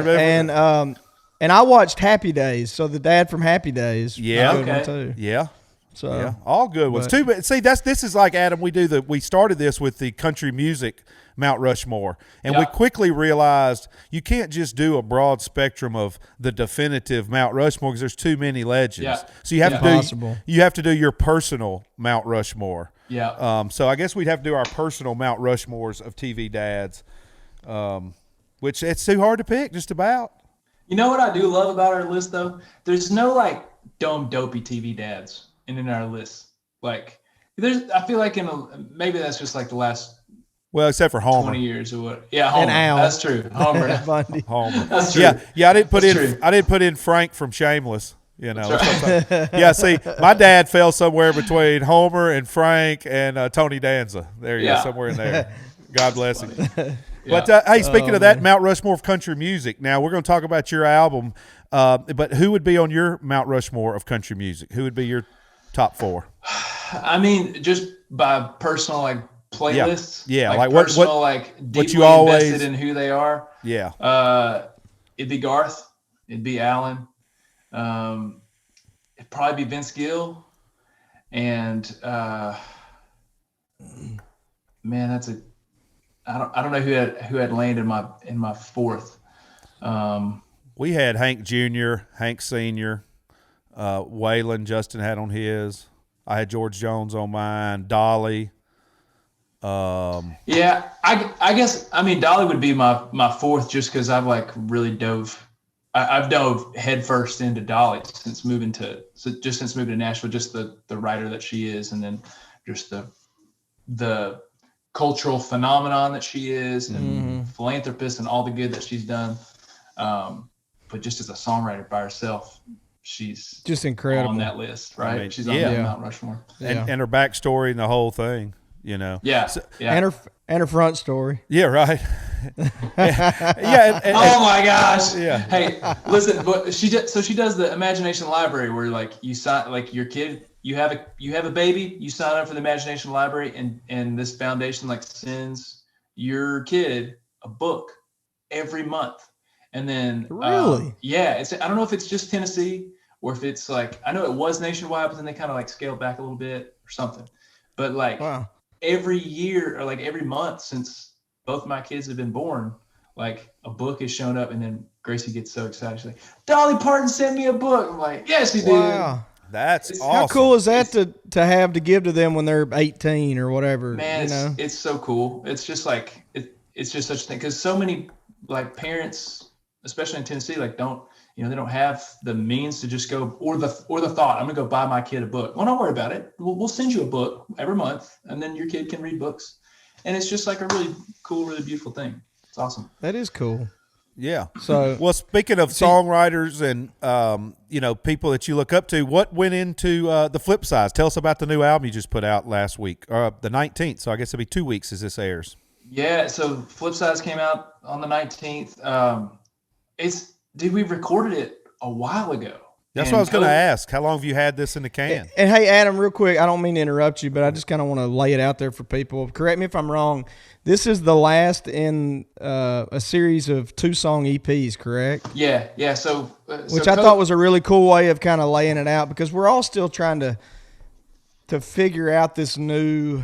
And I watched Happy Days. So the dad from Happy Days. Yeah. Good one too. Yeah. So yeah, all good ones too. But see, this is like, Adam. We started this with the country music Mount Rushmore, and we quickly realized you can't just do a broad spectrum of the definitive Mount Rushmore because there's too many legends. Yeah. So you have to do your personal Mount Rushmore. Yeah. So I guess we'd have to do our personal Mount Rushmores of TV dads, which it's too hard to pick. Just about. You know what I do love about our list though? There's no like dumb dopey TV dads in our list. Like I feel like maybe that's just like the last except for Homer. 20 years or what? Yeah, Homer. And Al. That's true. Homer. Homer. That's true. Yeah. I didn't put in Frank from Shameless. You know. Right. Yeah. See, my dad fell somewhere between Homer and Frank and Tony Danza. There you go, somewhere in there. God bless him. But hey, speaking of that, Mount Rushmore of country music. Now we're going to talk about your album. But who would be on your Mount Rushmore of country music? Who would be your top 4? I mean, just by personal like playlists. Yeah. Like what personal, like deeply what you always invested in who they are. Yeah. It'd be Garth. It'd be Alan. It'd probably be Vince Gill. And man, I don't know who had landed in my 4th. We had Hank Jr., Hank Sr., Waylon Justin had on his. I had George Jones on mine, Dolly. Yeah, I guess, I mean, Dolly would be my 4th just because I've like really I've dove headfirst into Dolly since moving to Nashville, just the writer that she is, and then just the cultural phenomenon that she is, and philanthropist, and all the good that she's done. But just as a songwriter by herself, she's just incredible on that list, right? I mean, she's on the Mount Rushmore. And her backstory and the whole thing, you know. Yeah. And her front story. Yeah, right. Oh my gosh. Yeah. Hey, listen, but she does the Imagination Library where like you sign, like your kid, you have a baby, you sign up for the Imagination Library, and this foundation like sends your kid a book every month. And then really, I don't know if it's just Tennessee or if it's like, I know it was nationwide, but then they kind of like scaled back a little bit or something. But like every year or like every month since both my kids have been born, like a book has shown up, and then Gracie gets so excited. She's like, Dolly Parton sent me a book. I'm like, yes, he did. Wow. That's awesome. How cool is that to have to give to them when they're 18 or whatever? Man, it's so cool. It's just like it's just such a thing, because so many like parents, especially in Tennessee, like don't, they don't have the means to just go, or the thought, I'm gonna go buy my kid a book. Well, don't worry about it. We'll send you a book every month, and then your kid can read books. And it's just like a really cool, really beautiful thing. It's awesome. That is cool. Yeah. So, well, speaking of songwriters and people that you look up to, what went into the flip side? Tell us about the new album you just put out last week, the 19th. So I guess it'll be 2 weeks as this airs. Yeah. So flip sides came out on the 19th. We recorded it a while ago. That's what I was going to ask. How long have you had this in the can? And hey, Adam, real quick, I don't mean to interrupt you, but I just kind of want to lay it out there for people. Correct me if I'm wrong. This is the last in a series of 2-song EPs, correct? Yeah. So which I thought was a really cool way of kind of laying it out, because we're all still trying to figure out this new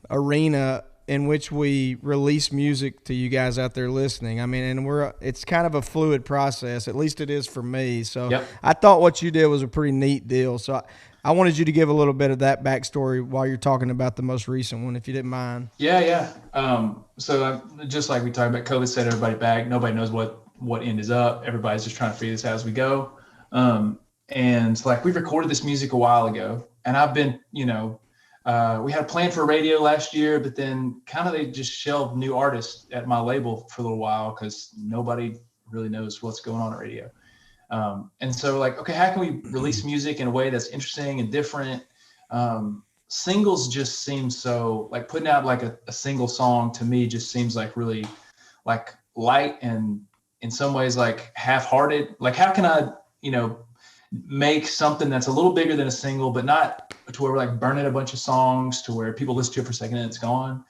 arena in which we release music to you guys out there listening. I mean, and it's kind of a fluid process. At least it is for me. So yep. I thought what you did was a pretty neat deal. So I wanted you to give a little bit of that backstory while you're talking about the most recent one, if you didn't mind. Yeah. So just like we talked about, COVID set everybody back. Nobody knows what end is up. Everybody's just trying to figure this out as we go. And like we recorded this music a while ago, and I've been, we had a plan for radio last year, but then kind of they just shelved new artists at my label for a little while because nobody really knows what's going on at radio. And so like, okay, how can we release music in a way that's interesting and different? Singles just seem so like putting out like a single song to me just seems like really like light and in some ways like half-hearted. Like how can I, make something that's a little bigger than a single, but not to where we're like burning a bunch of songs to where people listen to it for a second and it's gone.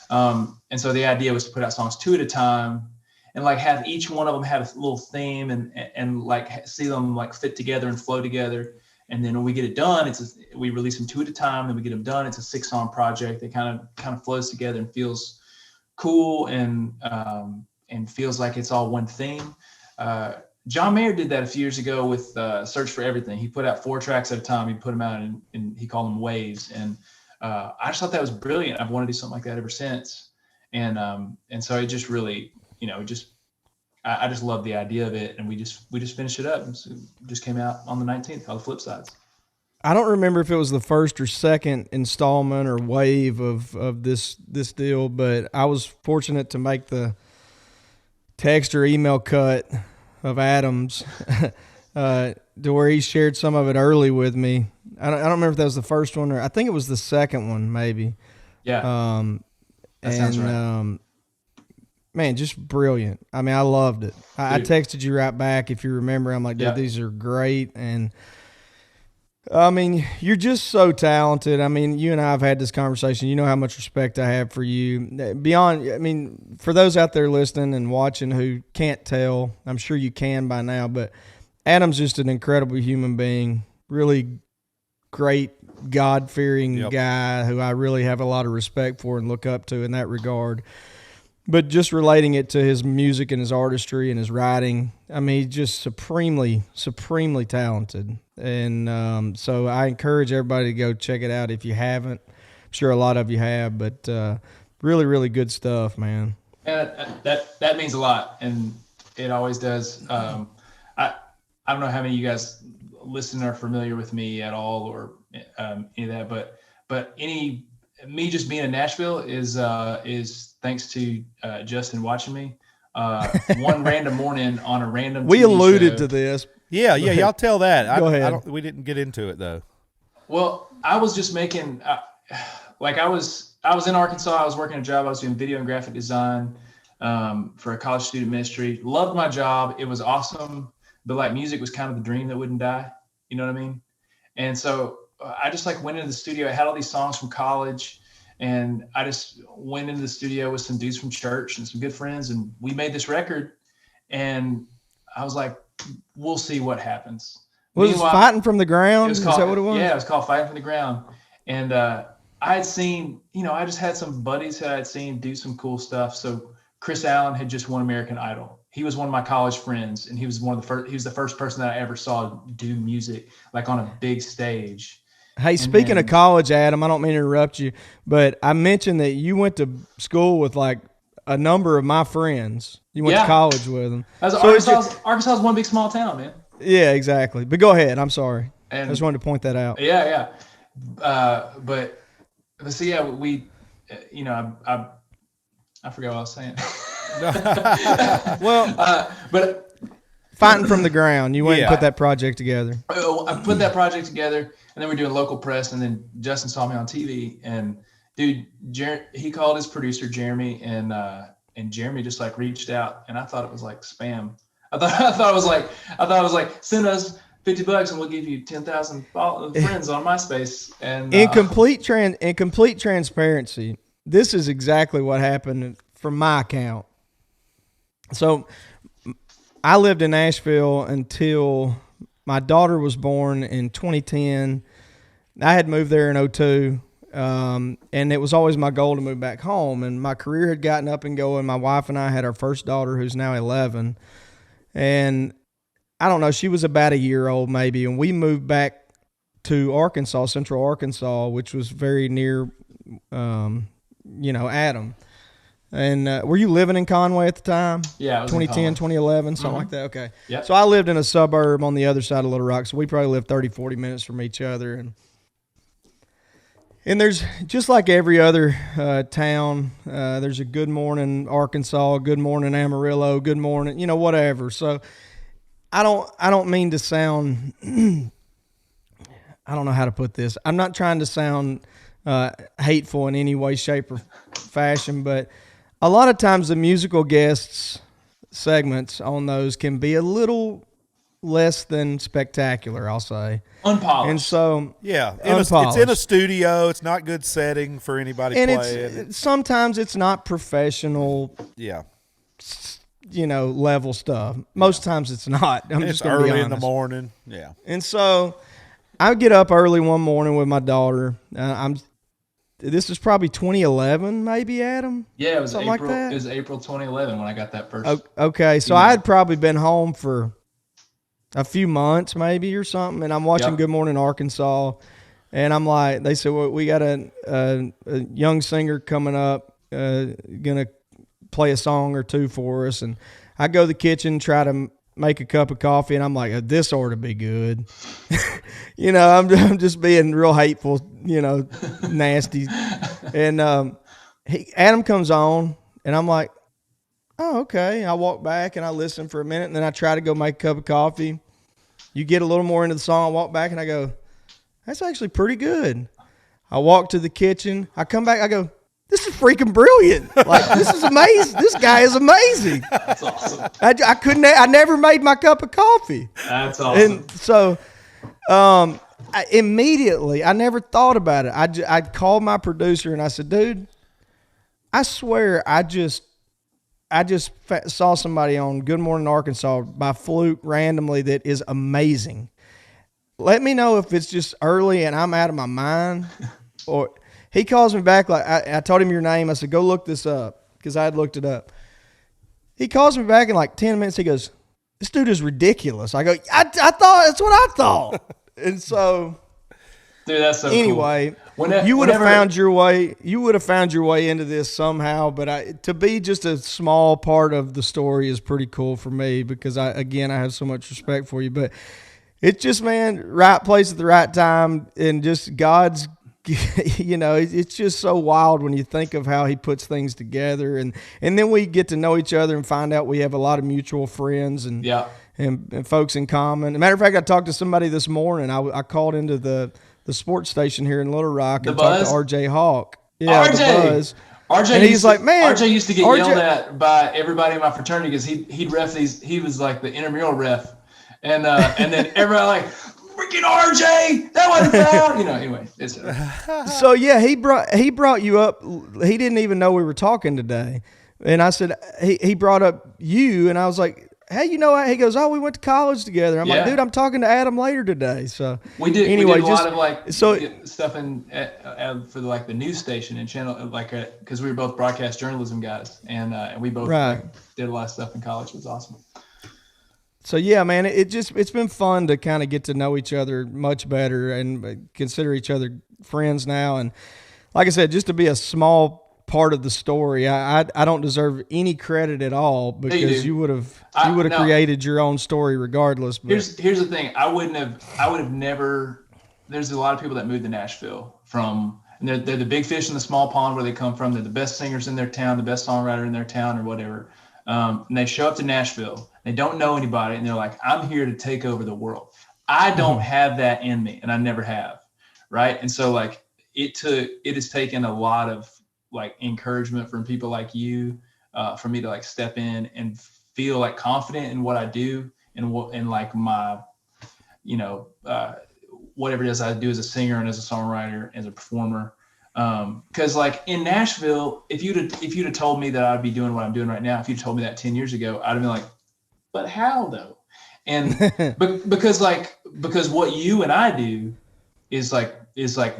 And so the idea was to put out songs 2 at a time and like have each one of them have a little theme and like see them like fit together and flow together. And then when we get it done, we release them 2 at a time, then we get them done. It's a 6-song project that kind of flows together and feels cool and feels like it's all one theme. John Mayer did that a few years ago with Search for Everything. He put out 4 tracks at a time. He put them out and he called them waves. And I just thought that was brilliant. I've wanted to do something like that ever since. And so it just really, I just love the idea of it. And we just finished it up. And so it just came out on the 19th, called The Flip Sides. I don't remember if it was the first or second installment or wave of this deal, but I was fortunate to make the text or email cut of Adam's to where he shared some of it early with me. I don't remember if that was the first one or I think it was the second one, maybe. Yeah. That sounds right. Man, just brilliant. I mean, I loved it. I texted you right back. If you remember, I'm like, dude, these are great. And I mean, you're just so talented. I mean, you and I have had this conversation. You know how much respect I have for you. Beyond, I mean, for those out there listening and watching who can't tell, I'm sure you can by now, but Adam's just an incredible human being, really great, God-fearing guy who I really have a lot of respect for and look up to in that regard. But just relating it to his music and his artistry and his writing, I mean, he's just supremely, supremely talented. And so I encourage everybody to go check it out if you haven't. I'm sure a lot of you have, but really, really good stuff, man. Yeah, that means a lot, and it always does. I don't know how many of you guys listen are familiar with me at all or any of that, but me just being in Nashville is thanks to Justin watching me. One random morning on a random we TV alluded show. To this. Yeah, y'all tell that. Go ahead. We didn't get into it though. Well, I was just making I was in Arkansas. I was working a job. I was doing video and graphic design for a college student ministry. Loved my job. It was awesome, but like music was kind of the dream that wouldn't die. You know what I mean? And so I just like went into the studio. I had all these songs from college, and I just went into the studio with some dudes from church and some good friends, and we made this record. And I was like, we'll see what happens. Was it Fighting from the Ground? Is that what it was? Yeah, it was called Fighting from the Ground. And I had seen, I just had some buddies that I had seen do some cool stuff. So Chris Allen had just won American Idol. He was one of my college friends, and he was the first person that I ever saw do music like on a big stage. Hey, speaking of college, Adam, I don't mean to interrupt you, but I mentioned that you went to school with like a number of my friends. You went to college with them. Arkansas is one big small town, man. Yeah, exactly. But go ahead. I'm sorry. And I just wanted to point that out. Yeah. But so yeah, we, I forgot what I was saying. Well, but fighting from the ground, you went and put that project together. I put that project together, and then we're doing local press, and then Justin saw me on TV, and dude, he called his producer Jeremy, and Jeremy just like reached out, and I thought it was like spam. I thought it was like send us $50 and we'll give you 10,000 friends on MySpace. And in complete transparency, this is exactly what happened from my account. So I lived in Nashville until my daughter was born in 2010. I had moved there in 2002. And it was always my goal to move back home. And my career had gotten up and going. My wife and I had our first daughter, who's now 11. And I don't know, she was about a year old maybe. And we moved back to Arkansas, Central Arkansas, which was very near, Adam. And were you living in Conway at the time? Yeah, I was 2010, 2011, something like that? Okay. Yep. So I lived in a suburb on the other side of Little Rock. So we probably lived 30, 40 minutes from each other. And there's, just like every other town, there's a Good Morning Arkansas, Good Morning Amarillo, Good Morning, whatever. So I don't mean to sound, I don't know how to put this. I'm not trying to sound hateful in any way, shape, or fashion, but a lot of times the musical guests segments on those can be a little less than spectacular, I'll say. Unpolished. And so, it's in a studio. It's not good setting for anybody playing. Sometimes it's not professional. Yeah. Level stuff. Most times it's not. It's early in the morning. Yeah. And so I get up early one morning with my daughter. This is probably 2011, maybe, Adam? Yeah, it was something April. Like that? It was April 2011 when I got that first. Okay, so I had probably been home for a few months maybe or something, and I'm watching Good Morning Arkansas, and I'm like, they said, well, we got a young singer coming up, gonna play a song or two for us, and I go to the kitchen, try to make a cup of coffee, and I'm like, this ought to be good. I'm just being real hateful, nasty, and Adam comes on, and I'm like, oh, okay. I walk back and I listen for a minute, and then I try to go make a cup of coffee. You get a little more into the song, I walk back and I go, that's actually pretty good. I walk to the kitchen. I come back, I go, this is freaking brilliant. Like, this is amazing. This guy is amazing. That's awesome. I never made my cup of coffee. That's awesome. And so immediately, I never thought about it. I called my producer and I said, dude, I swear I just saw somebody on Good Morning Arkansas by fluke randomly that is amazing. Let me know if it's just early and I'm out of my mind. Or he calls me back, like I told him your name. I said, go look this up, because I had looked it up. He calls me back in like 10 minutes. He goes, this dude is ridiculous. I go, I thought, that's what I thought. And so, dude, that's so anyway, cool. You would have found your way. You would have found your way into this somehow. But to be just a small part of the story is pretty cool for me, because I have so much respect for you. But it's just, man, right place at the right time, and just God's. It's just so wild when you think of how he puts things together, and then we get to know each other and find out we have a lot of mutual friends and folks in common. As a matter of fact, I talked to somebody this morning. I called into the sports station here in Little Rock and talked to RJ Hawk. Yeah, RJ. The Buzz. RJ, and he's like, man, RJ used to get yelled at by everybody in my fraternity because he'd ref these. He was like the intramural ref, and then everybody like, freaking RJ, that wasn't foul. Anyway. So yeah, he brought you up. He didn't even know we were talking today, and I said he brought up you, and I was like, hey, he goes, oh, we went to college together. I'm like, dude, I'm talking to Adam later today. So we did. Anyway, we did a lot of like stuff in for like the news station and channel, like because we were both broadcast journalism guys, and we both did a lot of stuff in college. It was awesome. So yeah, man, it's been fun to kind of get to know each other much better and consider each other friends now. And like I said, just to be a small part of the story. I don't deserve any credit at all because you would have created your own story regardless. But here's the thing. I would have never. There's a lot of people that moved to Nashville and they're the big fish in the small pond where they come from. They're the best singers in their town, the best songwriter in their town, or whatever. And they show up to Nashville. They don't know anybody, and they're like, "I'm here to take over the world." I don't have that in me, and I never have, right? And so like it has taken a lot of like encouragement from people like you for me to like step in and feel like confident in what I do and like my, whatever it is I do as a singer and as a songwriter, as a performer. Cause like in Nashville, if you'd have told me that I'd be doing what I'm doing right now, if you'd told me that 10 years ago, I'd have been like, but how though? And because what you and I do is like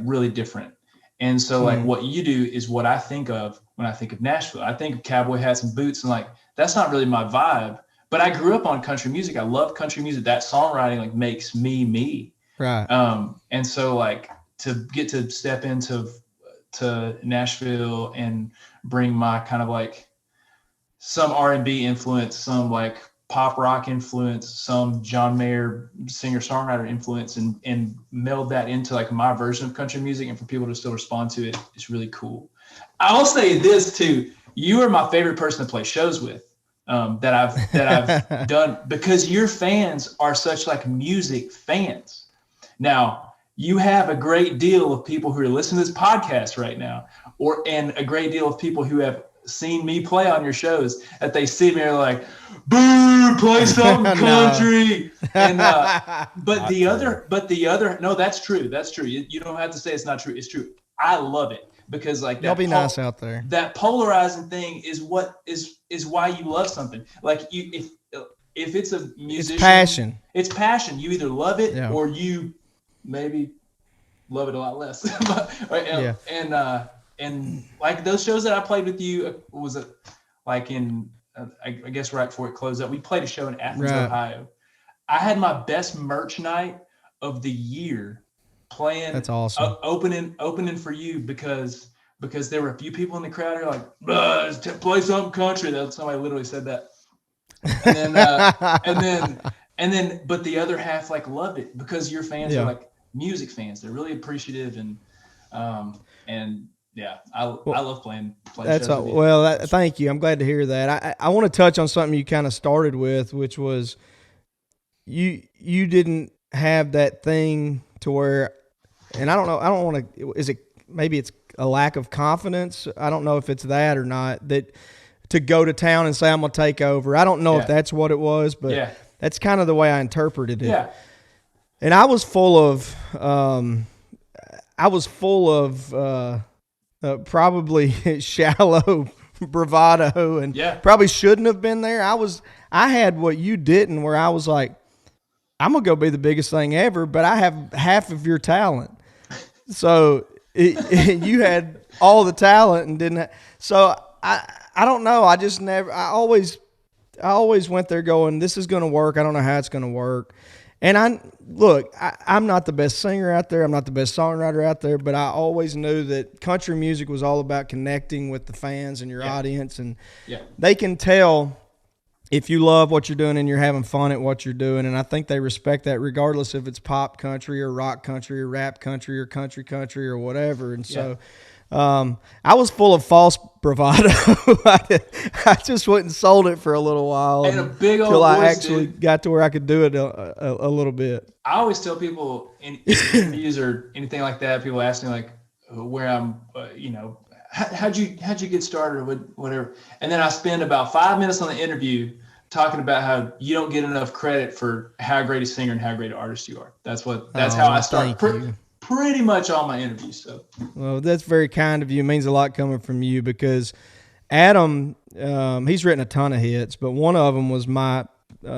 really different. And so like what you do is what I think of when I think of Nashville. I think of cowboy hats and boots, and like, that's not really my vibe, but I grew up on country music. I love country music. That songwriting like makes me. Right. And so like to get to step into Nashville and bring my kind of like some R&B influence, some like pop rock influence, some John Mayer singer-songwriter influence, and meld that into like my version of country music, and for people to still respond to it, it's really cool. I'll say this too. You are my favorite person to play shows with that I've done, because your fans are such like music fans. Now, you have a great deal of people who are listening to this podcast right now, and a great deal of people who have seen me play on your shows, that they see me and are like, boo, play something country. And but the other no, that's true. That's true. You don't have to say it's not true. It's true. I love it, because like y'all be nice out there. That polarizing thing is what is why you love something. Like if it's a musician, it's passion. You either love it or you maybe love it a lot less. And like those shows that I played with you, was it like in, I guess right before it closed up, we played a show in Athens, Ohio. I had my best merch night of the year playing. That's awesome. Opening for you because there were a few people in the crowd who are like, play something country. Somebody literally said that. And then, but the other half like loved it, because your fans are like music fans. They're really appreciative and yeah, I love playing that's shows with you. Well, thank you. I'm glad to hear that. I want to touch on something you kind of started with, which was you didn't have that thing to where, and I don't want to, maybe it's a lack of confidence. I don't know if it's that or not, that to go to town and say, I'm going to take over. I don't know if that's what it was, but that's kind of the way I interpreted it. Yeah. And I was full of probably shallow bravado, and probably shouldn't have been there. I had what you didn't, where I was like, I'm going to go be the biggest thing ever, but I have half of your talent. So you had all the talent and didn't so I don't know. I just never, I always went there going, this is going to work. I don't know how it's going to work. And I'm not the best singer out there. I'm not the best songwriter out there, but I always knew that country music was all about connecting with the fans and your audience. And they can tell if you love what you're doing and you're having fun at what you're doing. And I think they respect that regardless if it's pop country or rock country or rap country or country or whatever. And so I was full of false bravado. I just went and sold it for a little while and a big old until I voice, actually got to where I could do it a little bit. I always tell people in interviews or anything like that, people ask me like where I'm, how'd you get started or whatever. And then I spend about 5 minutes on the interview talking about how you don't get enough credit for how great a singer and how great an artist you are. That's how I start pretty much all my interviews. So, well, that's very kind of you. It means a lot coming from you, because Adam, he's written a ton of hits, but one of them was my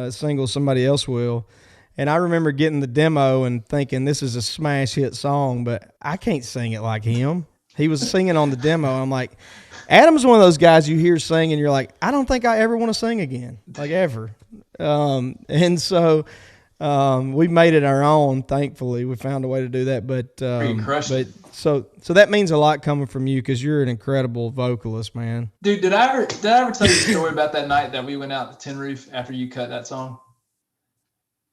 single, Somebody Else Will. And I remember getting the demo and thinking, this is a smash hit song, but I can't sing it like him. He was singing on the demo. I'm like, Adam's one of those guys you hear sing and you're like, I don't think I ever want to sing again, like ever. And so We made it our own. Thankfully, we found a way to do that. But so that means a lot coming from you because you're an incredible vocalist, man. Dude, did I ever tell you a story about that night that we went out to Tin Roof after you cut that song?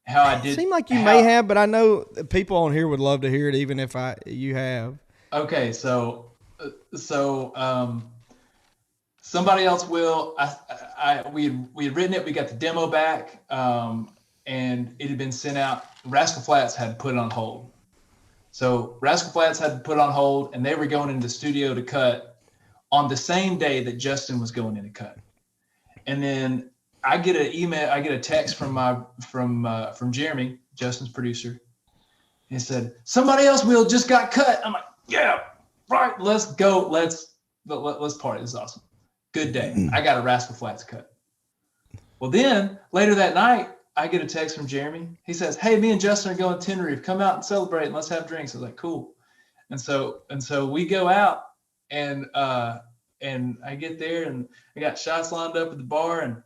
How I did. It seemed like you may have, but I know people on here would love to hear it, even if you have. Okay, so somebody else will. We had written it. We got the demo back, and it had been sent out. Rascal Flatts had put it on hold. So Rascal Flatts had to put it on hold, and they were going into the studio to cut on the same day that Justin was going in to cut. And then I get a text from Jeremy, Justin's producer. He said, "Somebody else will just got cut." I'm like, "Yeah, right. Let's go. Let's party. This is awesome. Good day. I got a Rascal Flatts cut." Well, then later that night, I get a text from Jeremy. He says, "Hey, me and Justin are going to Tin Roof. Come out and celebrate and let's have drinks." I was like, "Cool." And so we go out and I get there and I got shots lined up at the bar and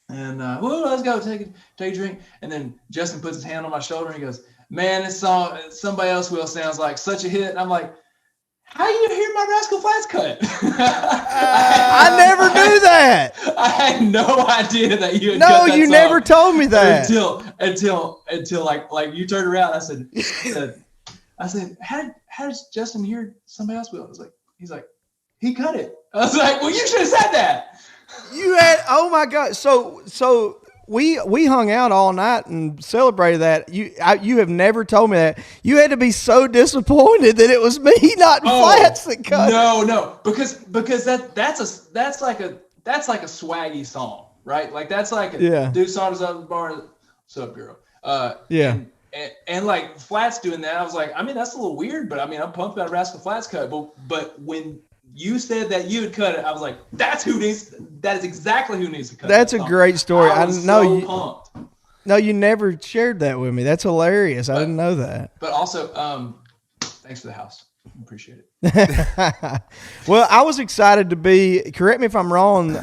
let's go take a drink. And then Justin puts his hand on my shoulder and he goes, "Man, this song, Somebody Else Will, sounds like such a hit." And I'm like, "How you hear my Rascal Flatts cut?" I never knew that. I had no idea that you had cut that you song never told me that until like you turned around. I said, how does Justin hear Somebody Else Will? He's like, he cut it. I was like, well, you should have said that. You had, oh my God. So we hung out all night and celebrated that. You have never told me that. You had to be so disappointed that it was me, not Flatts, that cut. No, because that's like a swaggy song, right? Like that's like dude saunters up the bar. "What's up, girl?" And like Flatts doing that, I was like, I mean, that's a little weird, but I mean, I'm pumped about a Rascal Flatts cut. But when you said that you had cut it, I was like, that is exactly who needs to cut it. That's a great story. I was so pumped. No, you never shared that with me. That's hilarious. I didn't know that. But also, thanks for the house. Appreciate it. Well, I was excited to be, correct me if I'm wrong,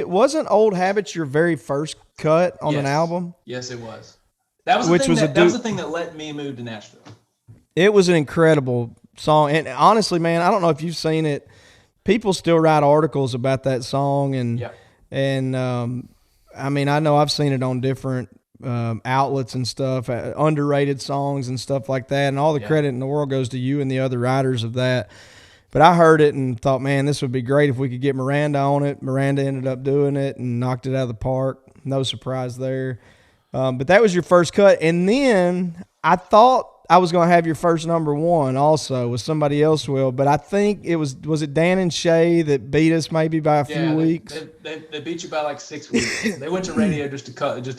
wasn't Old Habits your very first cut on an album? Yes, it was. That was the thing that let me move to Nashville. It was an incredible song. And honestly, man, I don't know if you've seen it. People still write articles about that song, and I mean, I know I've seen it on different outlets and stuff, underrated songs and stuff like that, and all the credit in the world goes to you and the other writers of that. But I heard it and thought, man, this would be great if we could get Miranda on it. Miranda ended up doing it and knocked it out of the park. No surprise there. But that was your first cut, and then I thought I was going to have your first number one also with Somebody Else Will, but I think it was it Dan and Shay that beat us maybe by a few weeks? They beat you by like 6 weeks. They went to radio just a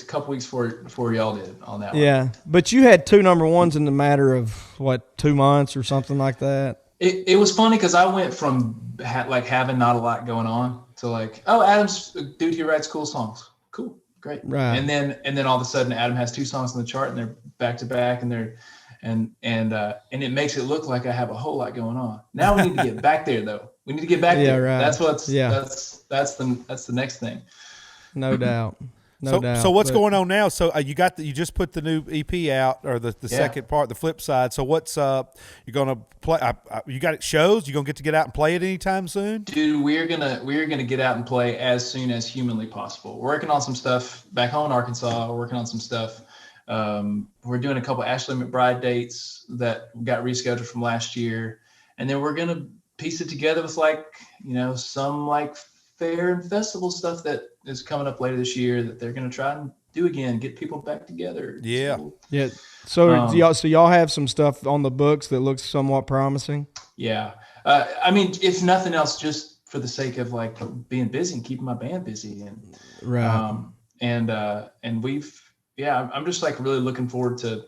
couple weeks before y'all did on that one. Yeah, but you had two number ones in the matter of, 2 months or something like that? It was funny because I went from having not a lot going on to like, oh, Adam's a dude who writes cool songs. Cool, great. Right. And then all of a sudden Adam has 2 songs on the chart and they're back to back and they're and it makes it look like I have a whole lot going on. Now we need to get back there though. We need to get back there. Right. That's the next thing. No doubt. So what's going on now? So you just put the new EP out, or the second part, the flip side. So what's you're gonna play? You got shows? You gonna get out and play it anytime soon? Dude, we're gonna get out and play as soon as humanly possible. We're working on some stuff back home in Arkansas. We're working on some stuff. We're doing a couple Ashley McBride dates that got rescheduled from last year, and then we're gonna piece it together with some fair and festival stuff that is coming up later this year that they're gonna try and do again, get people back together. Yeah. So y'all have some stuff on the books that looks somewhat promising. Yeah. I mean, if nothing else, just for the sake of being busy and keeping my band busy, and right. And I'm just really looking forward to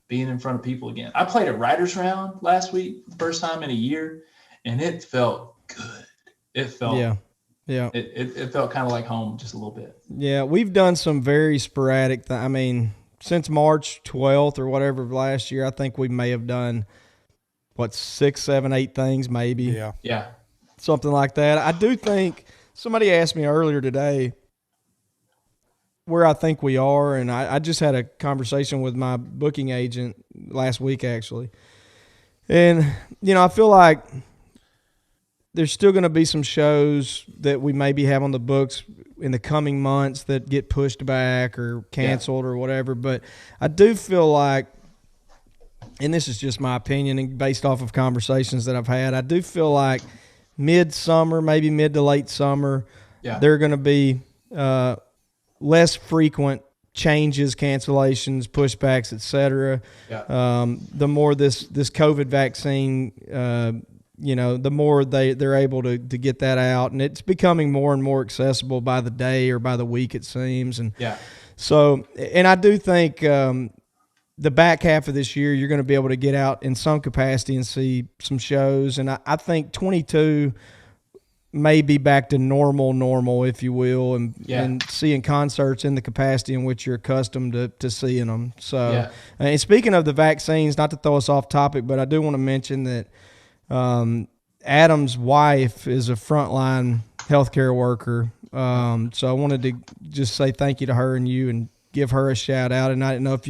being in front of people again. I played a writer's round last week, first time in a year, and it felt good. It felt It felt kind of like home just a little bit. Yeah, we've done some very sporadic I mean, since March 12th or whatever of last year, I think we may have done 6, 7, 8 things maybe. Yeah. Something like that. I do think somebody asked me earlier today, where I think we are, and I just had a conversation with my booking agent last week, actually. And, I feel like there's still going to be some shows that we maybe have on the books in the coming months that get pushed back or canceled or whatever. But I do feel like, and this is just my opinion and based off of conversations that I've had, I do feel like mid-summer, maybe mid to late summer, there are going to be less frequent changes, cancellations, pushbacks, etc. The more this COVID vaccine, the more they're able to get that out, and it's becoming more and more accessible by the day or by the week, it seems. And so, and I do think the back half of this year, you're going to be able to get out in some capacity and see some shows. And I think 22 may be back to normal, if you will, and seeing concerts in the capacity in which you're accustomed to seeing them. So, and speaking of the vaccines, not to throw us off topic, but I do want to mention that Adam's wife is a frontline healthcare worker. So I wanted to just say thank you to her and you and give her a shout out. And I didn't know if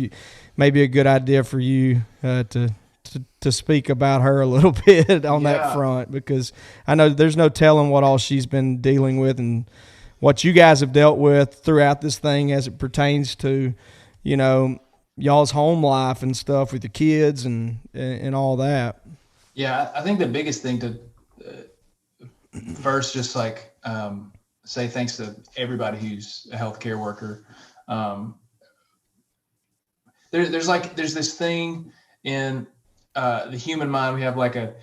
maybe a good idea for you to speak about her a little bit on that front, because I know there's no telling what all she's been dealing with and what you guys have dealt with throughout this thing as it pertains to, y'all's home life and stuff with the kids and all that. Yeah, I think the biggest thing to first just say thanks to everybody who's a healthcare worker. There's this thing in the human mind. We have like a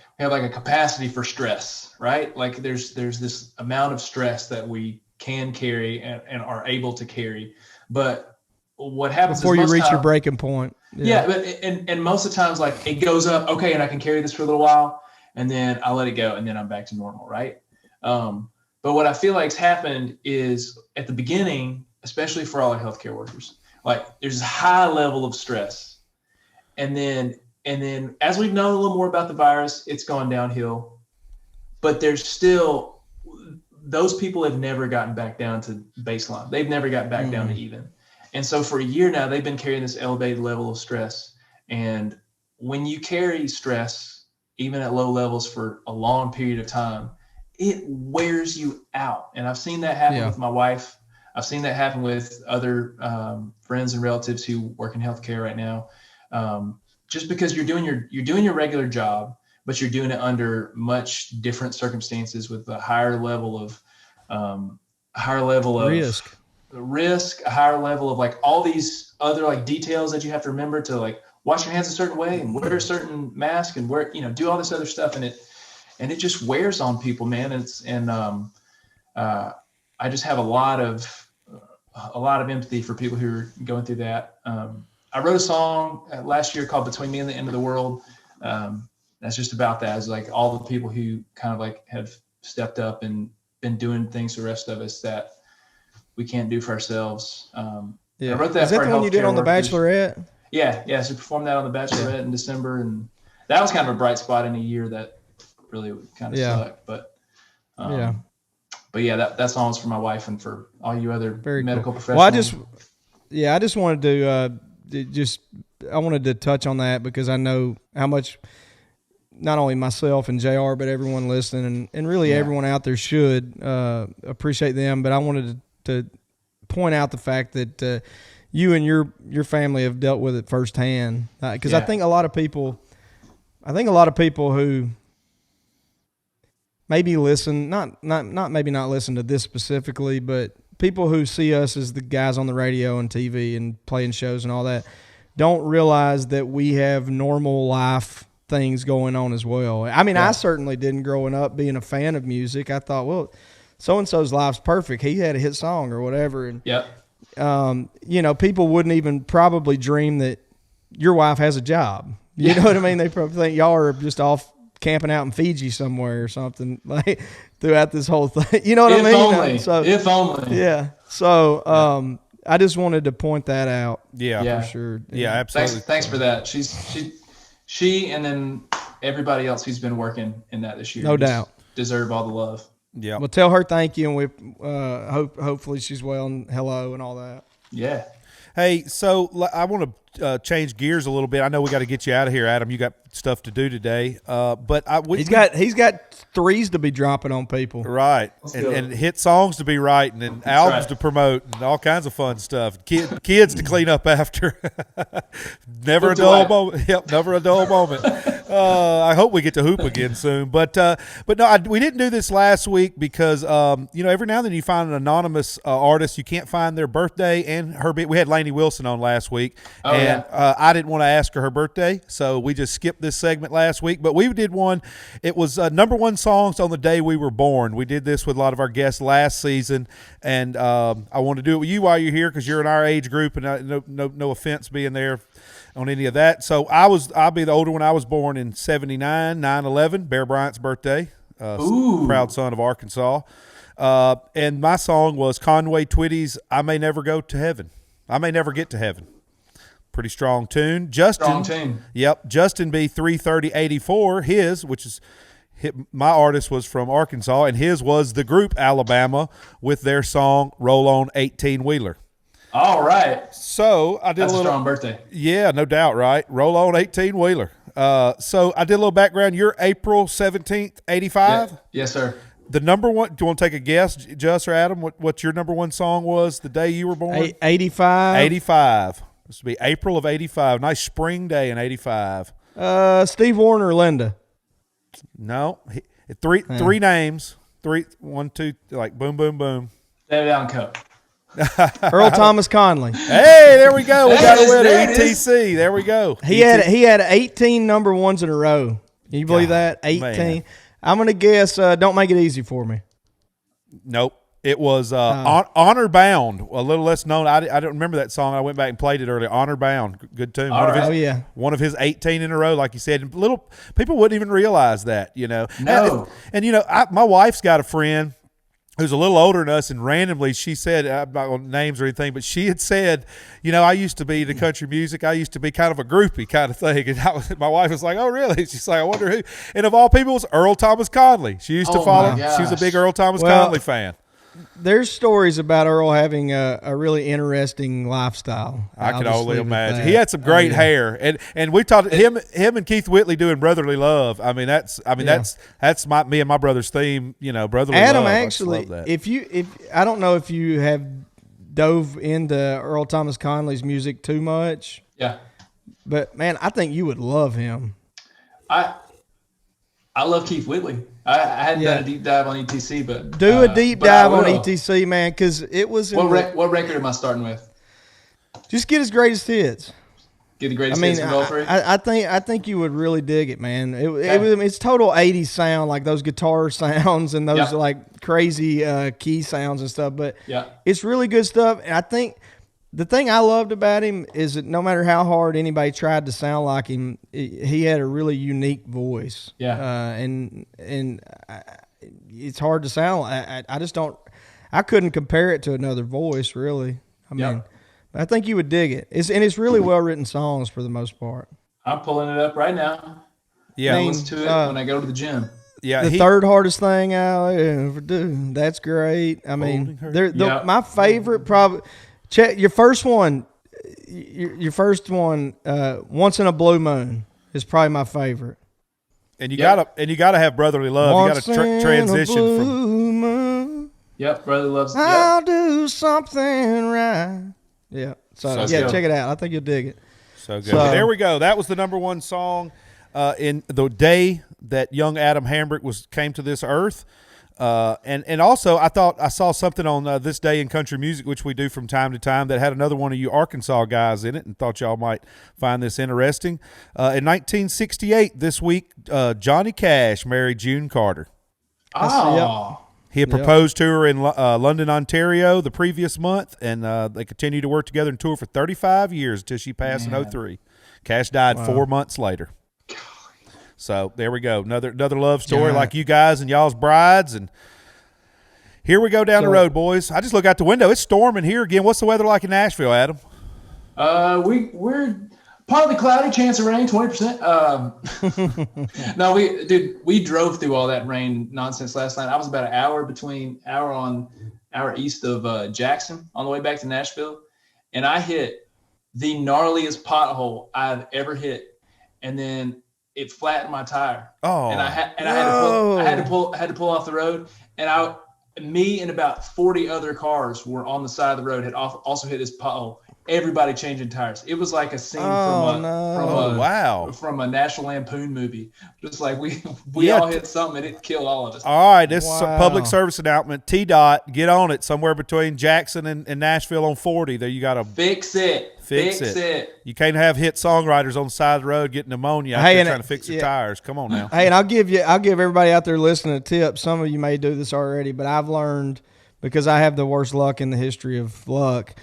capacity for stress, right? Like there's this amount of stress that we can carry and are able to carry, but what happens before you reach your breaking point. But and most of the times, like, it goes up, okay, and I can carry this for a little while, and then I'll let it go, and then I'm back to normal, right? But what I feel like's happened is at the beginning, especially for all our healthcare workers, like there's a high level of stress, and then as we've known a little more about the virus, it's gone downhill, but there's still, those people have never gotten back down to baseline. They've never got back down to even. And so for a year now, they've been carrying this elevated level of stress. And when you carry stress, even at low levels for a long period of time, it wears you out. And I've seen that happen with my wife. I've seen that happen with other friends and relatives who work in healthcare right now. Just because you're doing your regular job, but you're doing it under much different circumstances with a higher level of risk, a higher level of like all these other like details that you have to remember to like wash your hands a certain way and wear a certain mask and wear, do all this other stuff. And it just wears on people, man. I just have a lot of empathy for people who are going through that. I wrote a song last year called Between Me and the End of the World. That's just about that. It's like all the people who kind of like have stepped up and been doing things for the rest of us that we can't do for ourselves. I wrote that. Is that the one you did on The Bachelorette? Yeah. So we performed that on The Bachelorette in December, and that was kind of a bright spot in a year that really kind of sucked. But that song was for my wife and for all you other medical professionals. Well, I just wanted to I wanted to touch on that because I know how much not only myself and JR, but everyone listening and really everyone out there should appreciate them. But I wanted to point out the fact that you and your family have dealt with it firsthand. Because I think a lot of people who maybe listen, not maybe not listen to this specifically, but people who see us as the guys on the radio and TV and playing shows and all that don't realize that we have normal life things going on as well. I mean, I certainly didn't growing up being a fan of music. I thought, well, so-and-so's life's perfect. He had a hit song or whatever. And, people wouldn't even probably dream that your wife has a job. You know what I mean? They probably think y'all are just off camping out in Fiji somewhere or something like throughout this whole thing. You know what I mean? If only. Yeah. So, I just wanted to point that out. Yeah. For sure. Yeah, absolutely. Thanks for that. She and then everybody else who's been working in that this year. No doubt. Deserve all the love. Yeah. Well, tell her thank you, and we hopefully she's well and hello and all that. Yeah. Hey, so I want to change gears a little bit. I know we got to get you out of here, Adam. You got stuff to do today. But he's got threes to be dropping on people. Right, and hit songs to be writing, and albums to promote, and all kinds of fun stuff. Kids to clean up after. Never a dull moment. Yep, never a dull moment. I hope we get to hoop again soon. But no, we didn't do this last week because every now and then you find an anonymous artist, you can't find their birthday and her. We had Lainey Wilson on last week, I didn't want to ask her birthday, so we just skipped this segment last week. But we did one. It was number one songs on the day we were born. We did this with a lot of our guests last season, and I want to do it with you while you're here because you're in our age group, and no offense being there on any of that. So I'll be the older one. I was born in 79, 9/11, Bear Bryant's birthday, proud son of Arkansas. And my song was Conway Twitty's I May Never Go to Heaven. I May Never Get to Heaven. Pretty strong tune. Strong tune. Yep. Justin B. 33084, my artist was from Arkansas, and his was the group Alabama with their song Roll On 18-Wheeler. All right. So I did a strong birthday. Yeah, no doubt, right? Roll On 18-Wheeler. So I did a little background. You're April 17th, 85? Yeah. Yes, sir. The number one, do you want to take a guess, Just or Adam, what your number one song was the day you were born? 85. 85. This would be April of 85. Nice spring day in 85. Steve Wariner, Linda. No. Three names. One, two, like boom, boom, boom. David Allen Coe. Earl Thomas Conley. Hey, there we go. We got a winner. ETC. There we go. He had 18 number ones in a row. Can you believe that? 18. Man. I'm going to guess, don't make it easy for me. Nope. It was Honor Bound, a little less known. I don't remember that song. I went back and played it earlier. Honor Bound, good tune. One of his 18 in a row, like you said. And little people wouldn't even realize that, No. And my wife's got a friend who's a little older than us, and randomly she said, I'm not going to names or anything, but she had said, I used to be into country music. I used to be kind of a groupie kind of thing. And my wife was like, oh, really? She's like, I wonder who. And of all people, it was Earl Thomas Conley. She used to follow. She was a big Earl Thomas Conley fan. There's stories about Earl having a really interesting lifestyle. I can only imagine. He had some great hair, and we talked him and Keith Whitley doing Brotherly Love. That's me and my brother's theme. Brotherly Adam, Love. actually, if I don't know if you have dove into Earl Thomas Conley's music too much. Yeah, but man, I think you would love him. I love Keith Whitley. I hadn't done a deep dive on ETC, but do a deep dive on ETC, man, because it was. What record am I starting with? Just get his greatest hits. Get the greatest hits from both. I think you would really dig it, man. It's total 80s sound, like those guitar sounds and those like crazy key sounds and stuff. But it's really good stuff. And I think the thing I loved about him is that no matter how hard anybody tried to sound like him, he had a really unique voice. Yeah. And it's hard to sound. I just don't. I couldn't compare it to another voice, really. I mean, I think you would dig it. It's really well written songs for the most part. I'm pulling it up right now. Yeah. I'll listen to it when I go to the gym. Yeah, the third hardest thing I'll ever do. That's great. I mean, my favorite probably. Check your first one. Your first one, Once in a Blue Moon, is probably my favorite. And you gotta have Brotherly Love. Once you gotta transition from. Moon, Brotherly Love's. I'll do something right. Yeah. So check it out. I think you'll dig it. So good. There we go. That was the number one song in the day that young Adam Hambrick came to this earth. And also, I thought I saw something on This Day in Country Music, which we do from time to time, that had another one of you Arkansas guys in it, and thought y'all might find this interesting. In 1968, this week, Johnny Cash married June Carter. Oh. He had proposed to her in London, Ontario the previous month, and they continued to work together and tour for 35 years until she passed in 2003. Cash died 4 months later. So there we go. Another love story like you guys and y'all's brides. And here we go down the road, boys. I just look out the window. It's storming here again. What's the weather like in Nashville, Adam? We're partly cloudy, chance of rain, 20%. No, we drove through all that rain nonsense last night. I was about an hour east of Jackson on the way back to Nashville. and I hit the gnarliest pothole I've ever hit, and then it flattened my tire. Oh, and I had to pull off the road, and me and about 40 other cars were on the side of the road, had also hit this pothole. Everybody changing tires. It was like a scene from a National Lampoon movie. Just like we all hit something and it killed all of us. All right, this is a public service announcement. T-Dot, get on it somewhere between Jackson and Nashville on 40. There you got to fix it. You can't have hit songwriters on the side of the road getting pneumonia trying to fix their tires. Come on now. Hey, and I'll give everybody out there listening a tip. Some of you may do this already, but I've learned, because I have the worst luck in the history of luck.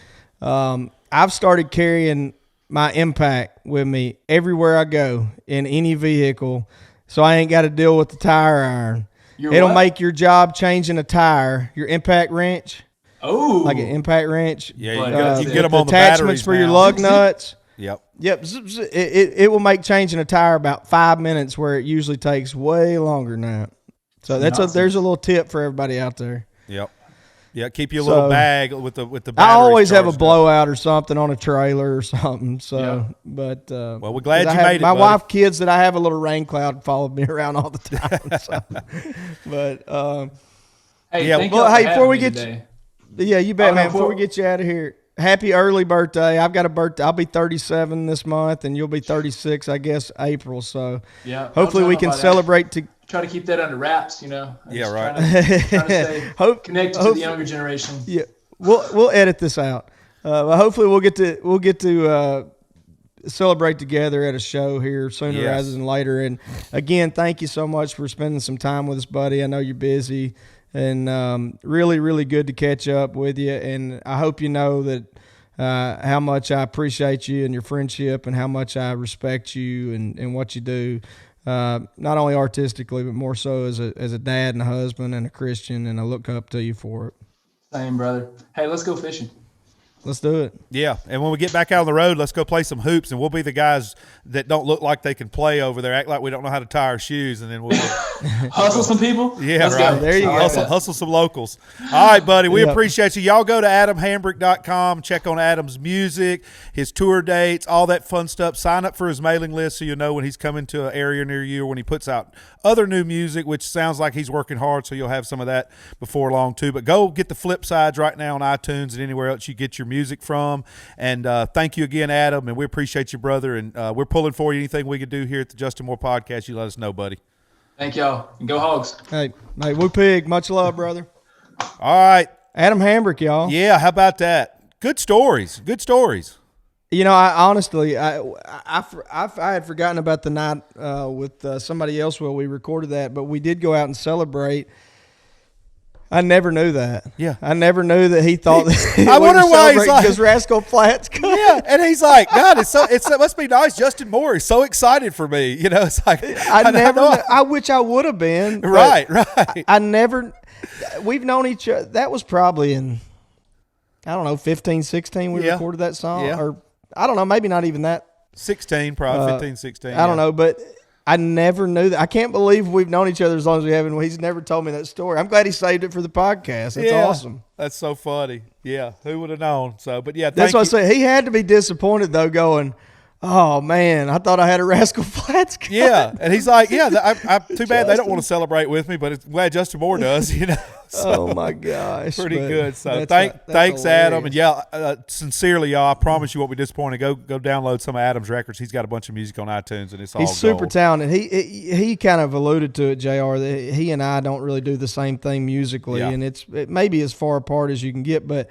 I've started carrying my impact with me everywhere I go in any vehicle, so I ain't got to deal with the tire iron. It'll make your job changing a tire, your impact wrench. Oh, like an impact wrench. Yeah, you can get them on the attachments for your lug nuts. Yep. It will make changing a tire about 5 minutes, where it usually takes way longer than that. So there's a little tip for everybody out there. Yep. Yeah, keep your little bag with the batteries. I always have a blowout or something on a trailer or something. So, but well, we're glad you made it. My wife, kids that I have a little rain cloud followed me around all the time. So. But before we get you bet, man. Before we get you out of here, happy early birthday! I've got a birthday. I'll be 37 this month, and you'll be 36, I guess, April. So hopefully we can celebrate to. Try to keep that under wraps, right. Trying to stay connected to the younger generation. Yeah, we'll edit this out. Hopefully we'll get to celebrate together at a show here sooner rather than later. And again, thank you so much for spending some time with us, buddy. I know you're busy, and really, really good to catch up with you. And I hope you know that how much I appreciate you and your friendship, and how much I respect you and what you do. Not only artistically, but more so as a dad and a husband and a Christian, and I look up to you for it. Same, brother. Hey, let's go fishing. Let's do it. Yeah, and when we get back out on the road, let's go play some hoops, and we'll be the guys that don't look like they can play over there, act like we don't know how to tie our shoes, and then we'll hustle some people. Yeah, let's right. Go. There you go. Hustle some locals. All right, buddy. We appreciate you. Y'all go to AdamHambrick.com, check on Adam's music, his tour dates, all that fun stuff. Sign up for his mailing list so you'll know when he's coming to an area near you, or when he puts out other new music, which sounds like he's working hard, so you'll have some of that before long too. But go get the flip sides right now on iTunes and anywhere else you get your music from. And thank you again, Adam, and we appreciate you, brother. And we're pulling for you. Anything we could do here at the Justin Moore Podcast, you let us know, buddy. Thank y'all, and go Hogs. Hey, Woo Pig, much love, brher. All right, Adam Hambrick, y'all. Yeah, how about that? Good stories. You know, I honestly, I had forgotten about the night with somebody else where we recorded that, but we did go out and celebrate. I never knew that. Yeah. I never knew that he thought that. I wonder why he's like, because Rascal Flatts coming. Yeah, and he's like, God, it must be nice. Justin Moore is so excited for me. You know, it's like I wish I would have been. Right. I never. We've known each other. That was probably in, I don't know, 15, 16. We recorded that song, or I don't know, maybe not even that. 16, probably 15, 16. I don't know, but I never knew that. I can't believe we've known each other as long as we have, and he's never told me that story. I'm glad he saved it for the podcast. That's awesome. That's so funny. Yeah, who would have known? So, but yeah, that's what I say. He had to be disappointed though, going, "Oh man, I thought I had a Rascal Flatts cut." Yeah, and he's like, "Yeah, too bad they don't want to celebrate with me, but it's glad Justin Moore does." You know. So, oh my gosh, pretty good. So thanks, hilarious. Adam, and sincerely, y'all. I promise you, won't be disappointed. Go download some of Adam's records. He's got a bunch of music on iTunes, and it's all. He's super talented. He kind of alluded to it, Jr. That he and I don't really do the same thing musically, and it may be as far apart as you can get, but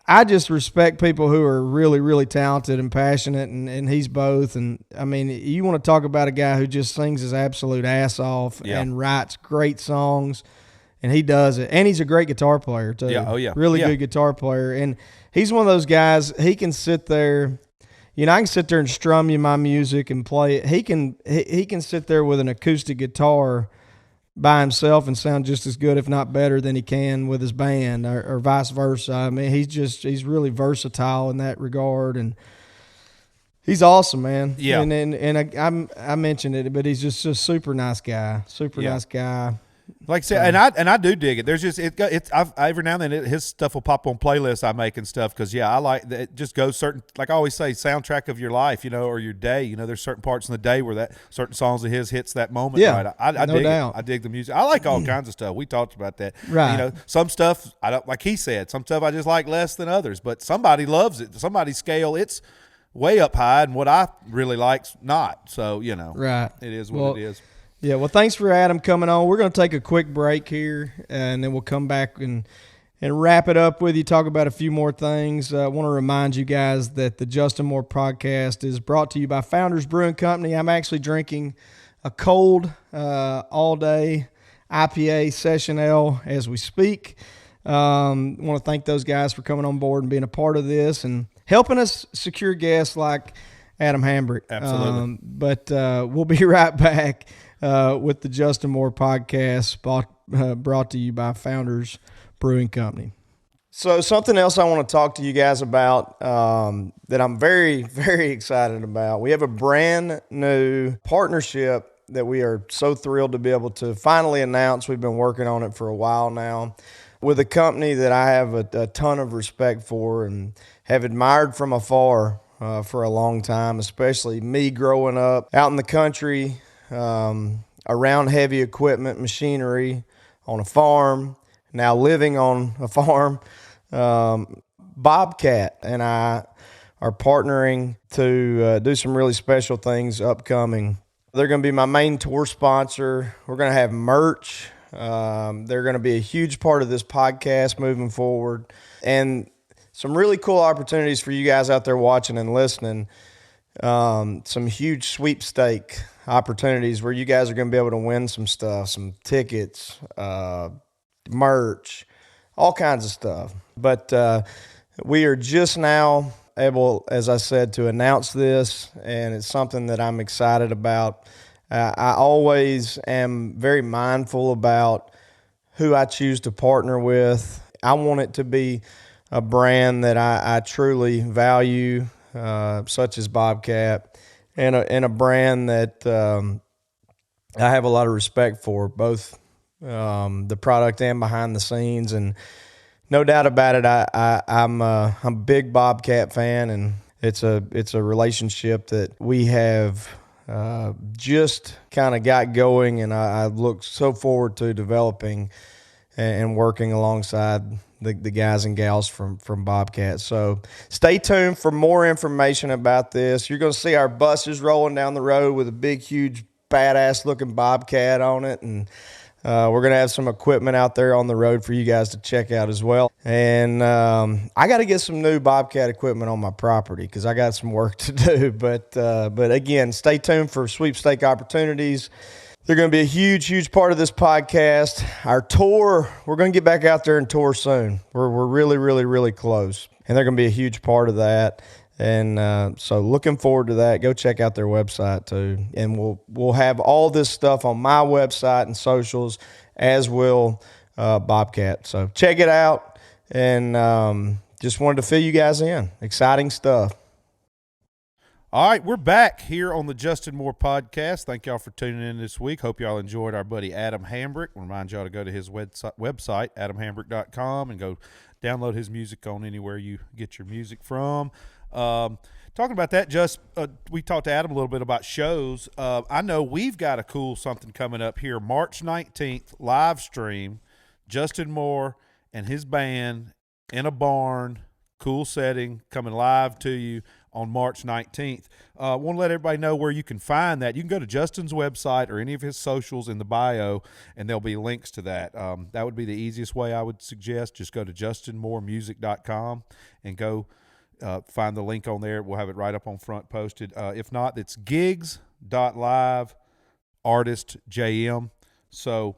I just respect people who are really, really talented and passionate, and he's both. And, I mean, you want to talk about a guy who just sings his absolute ass off and writes great songs, and he does it. And he's a great guitar player, too. Yeah, oh, yeah. Really good guitar player. And he's one of those guys, he can sit there. You know, I can sit there and strum you my music and play it. He can sit there with an acoustic guitar by himself and sound just as good, if not better, than he can with his band, or vice versa. I mean, he's really versatile in that regard, and he's awesome, man. Yeah. And I mentioned it, but he's just a super nice guy. Nice guy. Like I said, and I do dig it. There's just every now and then his stuff will pop on playlists I make and stuff because I like that. It just goes certain, like I always say, soundtrack of your life, or your day. There's certain parts in the day where that certain songs of his hits that moment. Yeah, right. I no dig doubt. it. I dig the music. I like all kinds of stuff. We talked about that. Right. Some stuff I don't like. He said some stuff I just like less than others, but somebody loves it. Somebody's scale it's way up high, and what I really like's not. So right. It is what it is. Yeah, well, thanks for Adam coming on. We're going to take a quick break here, and then we'll come back and wrap it up with you, talk about a few more things. I want to remind you guys that the Justin Moore podcast is brought to you by Founders Brewing Company. I'm actually drinking a cold all-day IPA Session L as we speak. I want to thank those guys for coming on board and being a part of this and helping us secure guests like Adam Hambrick. Absolutely. But we'll be right back with the Justin Moore podcast brought to you by Founders Brewing Company. So something else I want to talk to you guys about that I'm very, very excited about. We have a brand new partnership that we are so thrilled to be able to finally announce. We've been working on it for a while now with a company that I have a ton of respect for and have admired from afar for a long time, especially me growing up out in the country, around heavy equipment, machinery, on a farm, now living on a farm. Bobcat and I are partnering to do some really special things upcoming. They're going to be my main tour sponsor. We're going to have merch. They're going to be a huge part of this podcast moving forward. And some really cool opportunities for you guys out there watching and listening. Some huge sweepstake opportunities where you guys are going to be able to win some stuff, some tickets, merch, all kinds of stuff. But we are just now able, as I said, to announce this, and it's something that I'm excited about. I always am very mindful about who I choose to partner with. I want it to be a brand that I truly value, such as Bobcat, and a brand that I have a lot of respect for, both the product and behind the scenes. And no doubt about it, I'm a big Bobcat fan, and it's a relationship that we have just kind of got going, and I look so forward to developing and working alongside the guys and gals from Bobcat. So stay tuned for more information about this. You're going to see our buses rolling down the road with a big, huge, badass looking Bobcat on it, and we're going to have some equipment out there on the road for you guys to check out as well. And I got to get some new Bobcat equipment on my property because I got some work to do. But again, stay tuned for sweepstake opportunities. They're going to be a huge, huge part of this podcast. Our tour, we're going to get back out there and tour soon. We're really, really, really close. And they're going to be a huge part of that. And so looking forward to that. Go check out their website too. And we'll have all this stuff on my website and socials, as will Bobcat. So check it out. And just wanted to fill you guys in. Exciting stuff. All right, we're back here on the Justin Moore podcast. Thank y'all for tuning in this week. Hope y'all enjoyed our buddy Adam Hambrick. Remind y'all to go to his website, adamhambrick.com, and go download his music on anywhere you get your music from. Talking about that, we talked to Adam a little bit about shows. I know we've got a cool something coming up here, March 19th, live stream, Justin Moore and his band in a barn, cool setting, coming live to you on March 19th. I want to let everybody know where you can find that. You can go to Justin's website or any of his socials in the bio, and there'll be links to that. That would be the easiest way I would suggest. Just go to justinmooremusic.com and go find the link on there. We'll have it right up on front posted. If not, it's gigs.live artist JM. So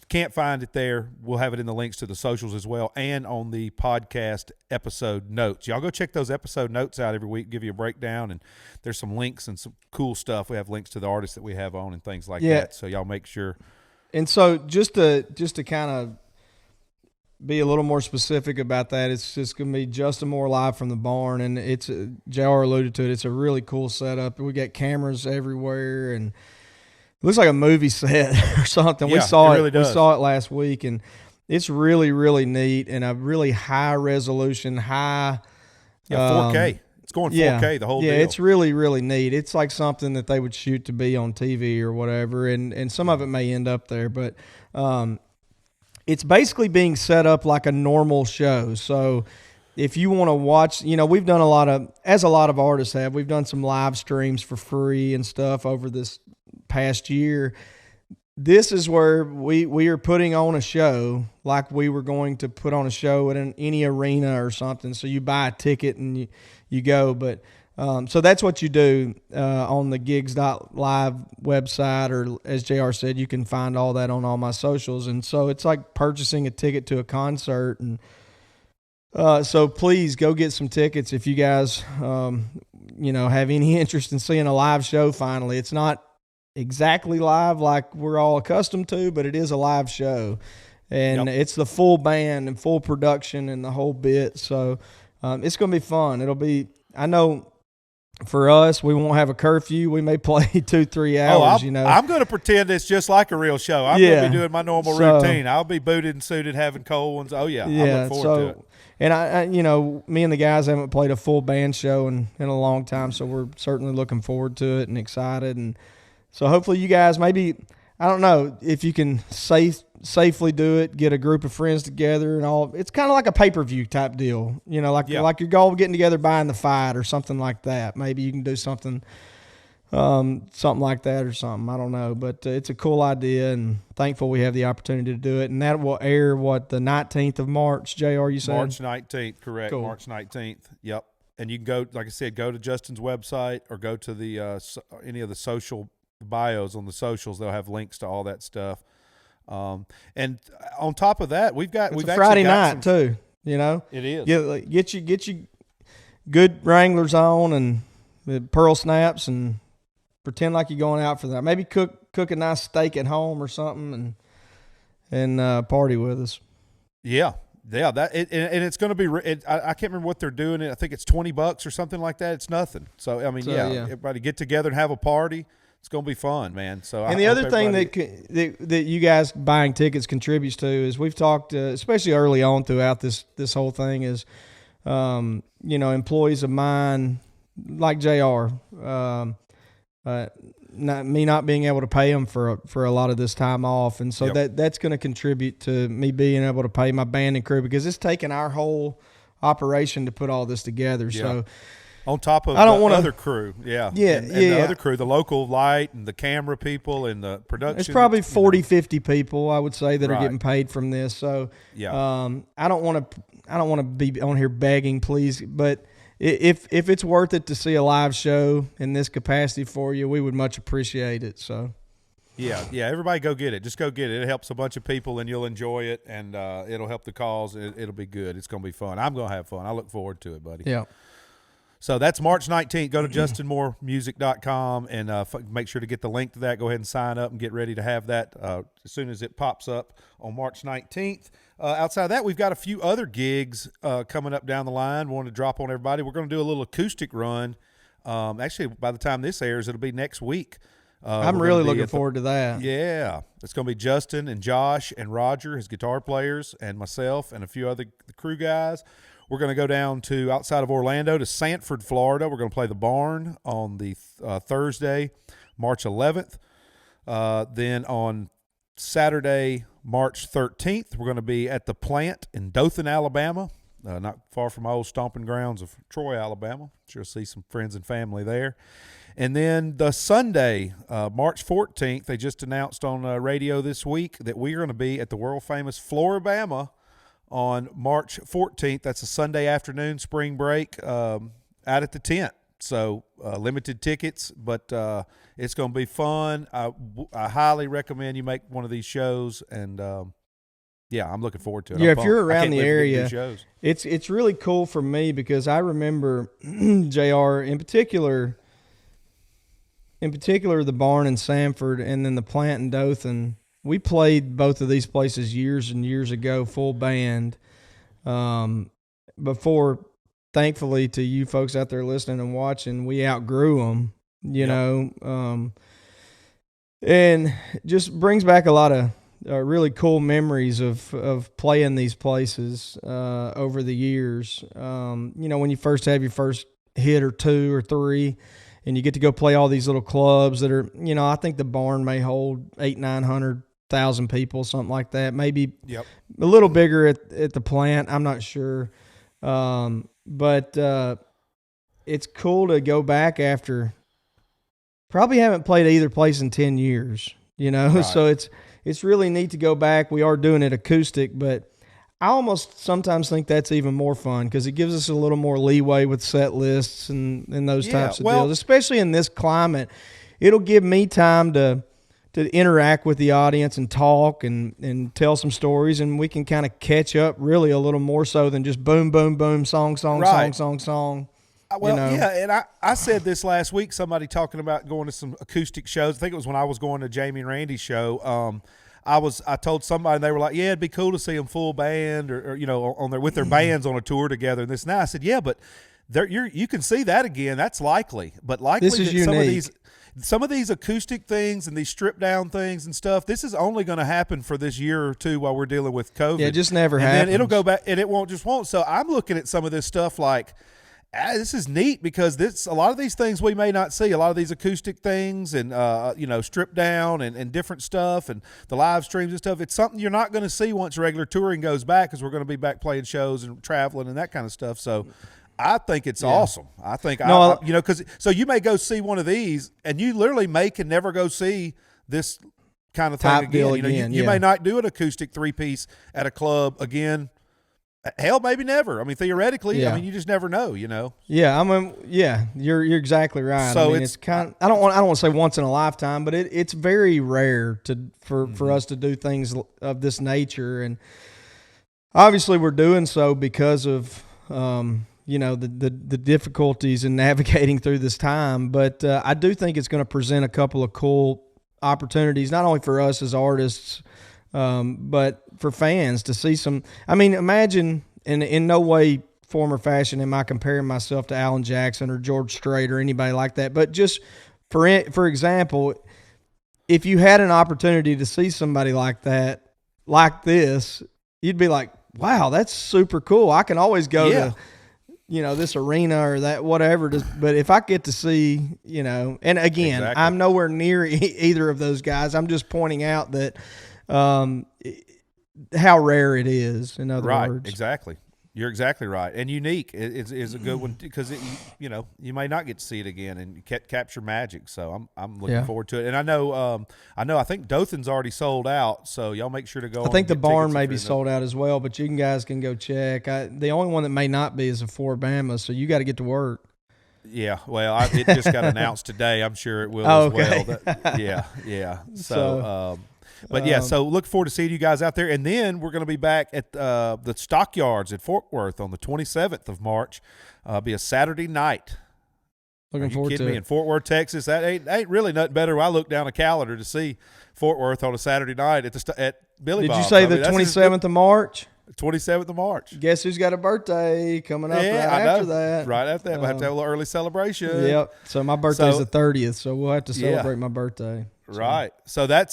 can't find it there, we'll have it in the links to the socials as well, and on the podcast episode notes. Y'all go check those episode notes out every week, give you a breakdown, and there's some links and some cool stuff. We have links to the artists that we have on and things like that, so y'all make sure. And so just to kind of be a little more specific about that, it's just going to be Justin Moore live from the barn, and it's JR alluded to it. It's a really cool setup. We got cameras everywhere, and looks like a movie set or something. Yeah, We saw it really does. We saw it last week, and it's really, really neat and a really high resolution, high. 4K. It's going 4K, the whole deal. Yeah, it's really, really neat. It's like something that they would shoot to be on TV or whatever, and some of it may end up there, but it's basically being set up like a normal show. So if you want to watch, we've done a lot of artists have, we've done some live streams for free and stuff over this past year. This is where we are putting on a show like we were going to put on a show at any arena or something. So you buy a ticket and you go. But so that's what you do on the gigs.live website, or as JR said, you can find all that on all my socials. And so it's like purchasing a ticket to a concert. And so please go get some tickets if you guys have any interest in seeing a live show finally. It's not exactly live like we're all accustomed to, but it is a live show, and it's the full band and full production and the whole bit. So it's going to be fun. I know for us, we won't have a curfew. We may play 2-3 hours. I'm going to pretend it's just like a real show. I'm going to be doing my normal routine. I'll be booted and suited, having cold ones. Oh yeah, I look forward to it. And I me and the guys haven't played a full band show in a long time, so we're certainly looking forward to it and excited. And so hopefully you guys, maybe, I don't know if you can safely do it, get a group of friends together and all. It's kind of like a pay-per-view type deal, like your all getting together buying the fight or something like that. Maybe you can do something like that or something. I don't know, but it's a cool idea, and thankful we have the opportunity to do it. And that will air, the 19th of March, JR, you said? March 19th, correct. Cool. March 19th, yep. And you can go, like I said, go to Justin's website or go to the any of the social bios on the socials. They'll have links to all that stuff. And on top of that, we've Friday night too. It is. Yeah, get you good Wranglers on and the pearl snaps, and pretend like you're going out for that. Maybe cook a nice steak at home or something, and party with us. Yeah. And it's going to be. I can't remember what they're doing. I think it's $20 or something like that. It's nothing. So everybody get together and have a party. It's going to be fun, man. So, and the other thing that you guys buying tickets contributes to is we've talked, especially early on throughout this whole thing, is employees of mine like JR, not being able to pay them for a lot of this time off, and so that's going to contribute to me being able to pay my band and crew, because it's taken our whole operation to put all this together. Yeah. So. On top of the other crew, the other crew, the local light and the camera people and the production. It's probably 40, 50 people, I would say, that are getting paid from this. So I don't want to be on here begging, please, but if it's worth it to see a live show in this capacity for you, we would much appreciate it. So. Yeah, everybody go get it. Just go get it. It helps a bunch of people, and you'll enjoy it, and it'll help the cause. It'll be good. It's going to be fun. I'm going to have fun. I look forward to it, buddy. Yeah. So that's March 19th. Go to justinmooremusic.com and make sure to get the link to that. Go ahead and sign up and get ready to have that as soon as it pops up on March 19th. Outside of that, we've got a few other gigs coming up down the line. We want to drop on everybody. We're going to do a little acoustic run. Actually, by the time this airs, it'll be next week. I'm really looking forward to that. Yeah. It's going to be Justin and Josh and Roger, his guitar players, and myself and a few other crew guys. We're going to go down to outside of Orlando to Sanford, Florida. We're going to play the Barn on the Thursday, March 11th. Then on Saturday, March 13th, we're going to be at the Plant in Dothan, Alabama, not far from my old stomping grounds of Troy, Alabama. Sure see some friends and family there. And then the Sunday, March 14th, they just announced on radio this week that we're going to be at the world-famous Floribama on March 14th. That's a Sunday afternoon, spring break, out at the tent. So limited tickets, but it's going to be fun. I highly recommend you make one of these shows, and I'm looking forward to it. Yeah, if you're around the area, it's really cool for me, because I remember JR in particular, the Barn in Sanford and then the Plant in Dothan. We played both of these places years and years ago, full band, before, thankfully, to you folks out there listening and watching, we outgrew them, you know. and just brings back a lot of really cool memories of playing these places over the years. When you first have your first hit or two or three, and you get to go play all these little clubs that are, I think the barn may hold 800,000-900,000 people, something like that. Maybe a little bigger at the plant. I'm not sure. But it's cool to go back after probably haven't played either place in 10 years, Right. So it's really neat to go back. We are doing it acoustic, but I almost sometimes think that's even more fun because it gives us a little more leeway with set lists and those types of deals, especially in this climate. It'll give me time to interact with the audience and talk and tell some stories, and we can kind of catch up really a little more so than just boom, boom, boom, song. Well, and I said this last week, somebody talking about going to some acoustic shows. I think it was when I was going to Jamie and Randy's show. I told somebody, and they were like, yeah, it'd be cool to see them full band or with their bands on a tour together and this and that. I said, yeah, but you can see that again. That's likely. But likely this is that some of these acoustic things and these stripped down things and stuff, this is only going to happen for this year or two while we're dealing with COVID. Yeah, it just never happens. And then it'll go back and it won't. So I'm looking at some of this stuff like, this is neat because a lot of these things we may not see. A lot of these acoustic things and stripped down and different stuff and the live streams and stuff. It's something you're not going to see once regular touring goes back because we're going to be back playing shows and traveling and that kind of stuff. So I think it's awesome. I think so you may go see one of these and you literally can never go see this kind of thing again. You may not do an acoustic 3-piece at a club again. Hell, maybe never. I mean, theoretically, you just never know, Yeah, you're exactly right. So it's kind of, I don't want to say once in a lifetime, but it's very rare for us to do things of this nature, and obviously we're doing so because of the difficulties in navigating through this time. But I do think it's going to present a couple of cool opportunities, not only for us as artists. But for fans to see some, imagine in no way, form, or fashion am I comparing myself to Alan Jackson or George Strait or anybody like that. But just for example, if you had an opportunity to see somebody like that, like this, you'd be like, wow, that's super cool. I can always go to, this arena or that, whatever. But if I get to see, and again, exactly. I'm nowhere near either of those guys. I'm just pointing out that, how rare it is, in other words. Right, exactly. You're exactly right. And unique is a good one because you may not get to see it again and capture magic. So I'm looking forward to it. And I think Dothan's already sold out. So y'all make sure to go. I think the barn may be sold out as well, but you guys can go check. The only one that may not be is a For Bama. So you got to get to work. Yeah, well, it just got announced today. I'm sure it will as well. Yeah. So. So look forward to seeing you guys out there. And then we're going to be back at the Stockyards at Fort Worth on the 27th of March. Be a Saturday night. Looking forward to it. Kidding me? In Fort Worth, Texas, that ain't really nothing better. I look down a calendar to see Fort Worth on a Saturday night at Billy Bob's. Did you say the 27th of March? 27th of March. Guess who's got a birthday coming up after that? Right after that. We'll have to have a little early celebration. Yep. So my birthday's the 30th, so we'll have to celebrate my birthday. Right. So that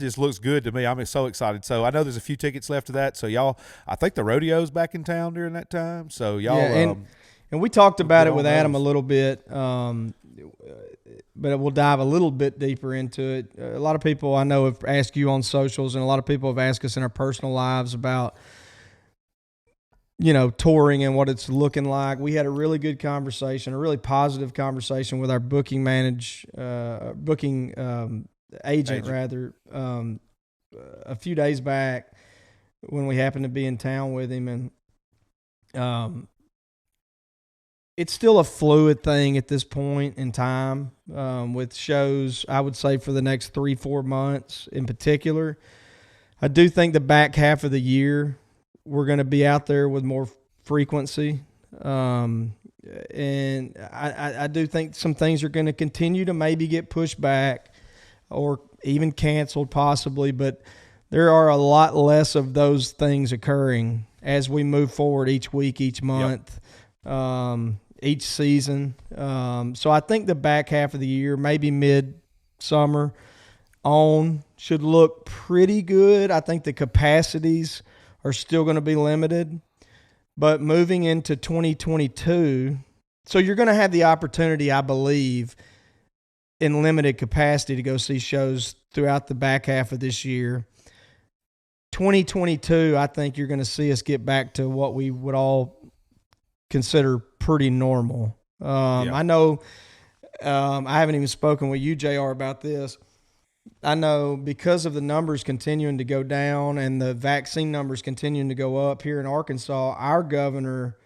just looks good to me. I'm so excited. So I know there's a few tickets left to that. So y'all, I think the rodeo's back in town during that time. So y'all, and we talked about it with Adam a little bit, but we'll dive a little bit deeper into it. A lot of people I know have asked you on socials, and a lot of people have asked us in our personal lives about, touring and what it's looking like. We had a really good conversation, a really positive conversation with our booking agent rather, a few days back when we happened to be in town with him. And it's still a fluid thing at this point in time, with shows, I would say, for the next 3-4 months in particular. I do think the back half of the year, we're going to be out there with more frequency. And I do think some things are going to continue to maybe get pushed back or even canceled possibly, but there are a lot less of those things occurring as we move forward each week, each month, each season. So I think the back half of the year, maybe mid summer on should look pretty good. I think the capacities are still going to be limited. But moving into 2022, so you're going to have the opportunity, I believe, in limited capacity to go see shows throughout the back half of this year. 2022, I think you're going to see us get back to what we would all consider pretty normal. I know I haven't even spoken with you, JR, about this. I know because of the numbers continuing to go down and the vaccine numbers continuing to go up here in Arkansas, our governor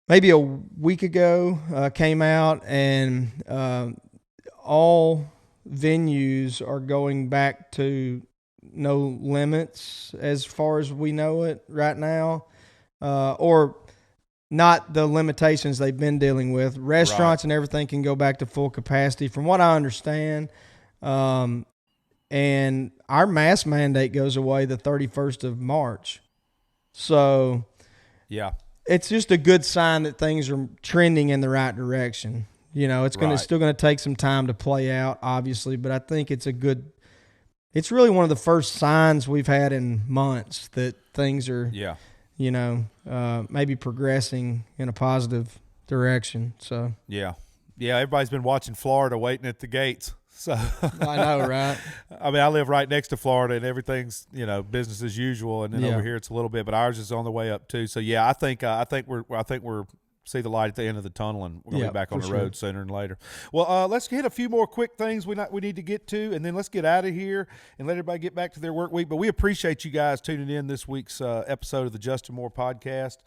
maybe a week ago came out and all venues are going back to no limits as far as we know it right now, or not the limitations they've been dealing with. Restaurants and everything can go back to full capacity from what I understand. And our mask mandate goes away the 31st of March. So yeah, it's just a good sign that things are trending in the right direction. You know, it's still going to take some time to play out, obviously, but I think it's really one of the first signs we've had in months that things are, maybe progressing in a positive direction. So yeah, everybody's been watching Florida waiting at the gates. So I know, right? I mean, I live right next to Florida, and everything's business as usual. And then over here, it's a little bit, but ours is on the way up too. So yeah, I think we're see the light at the end of the tunnel, and we're gonna be back on the road sooner and later. Well, let's hit a few more quick things we need to get to, and then let's get out of here and let everybody get back to their work week. But we appreciate you guys tuning in this week's episode of the Justin Moore Podcast.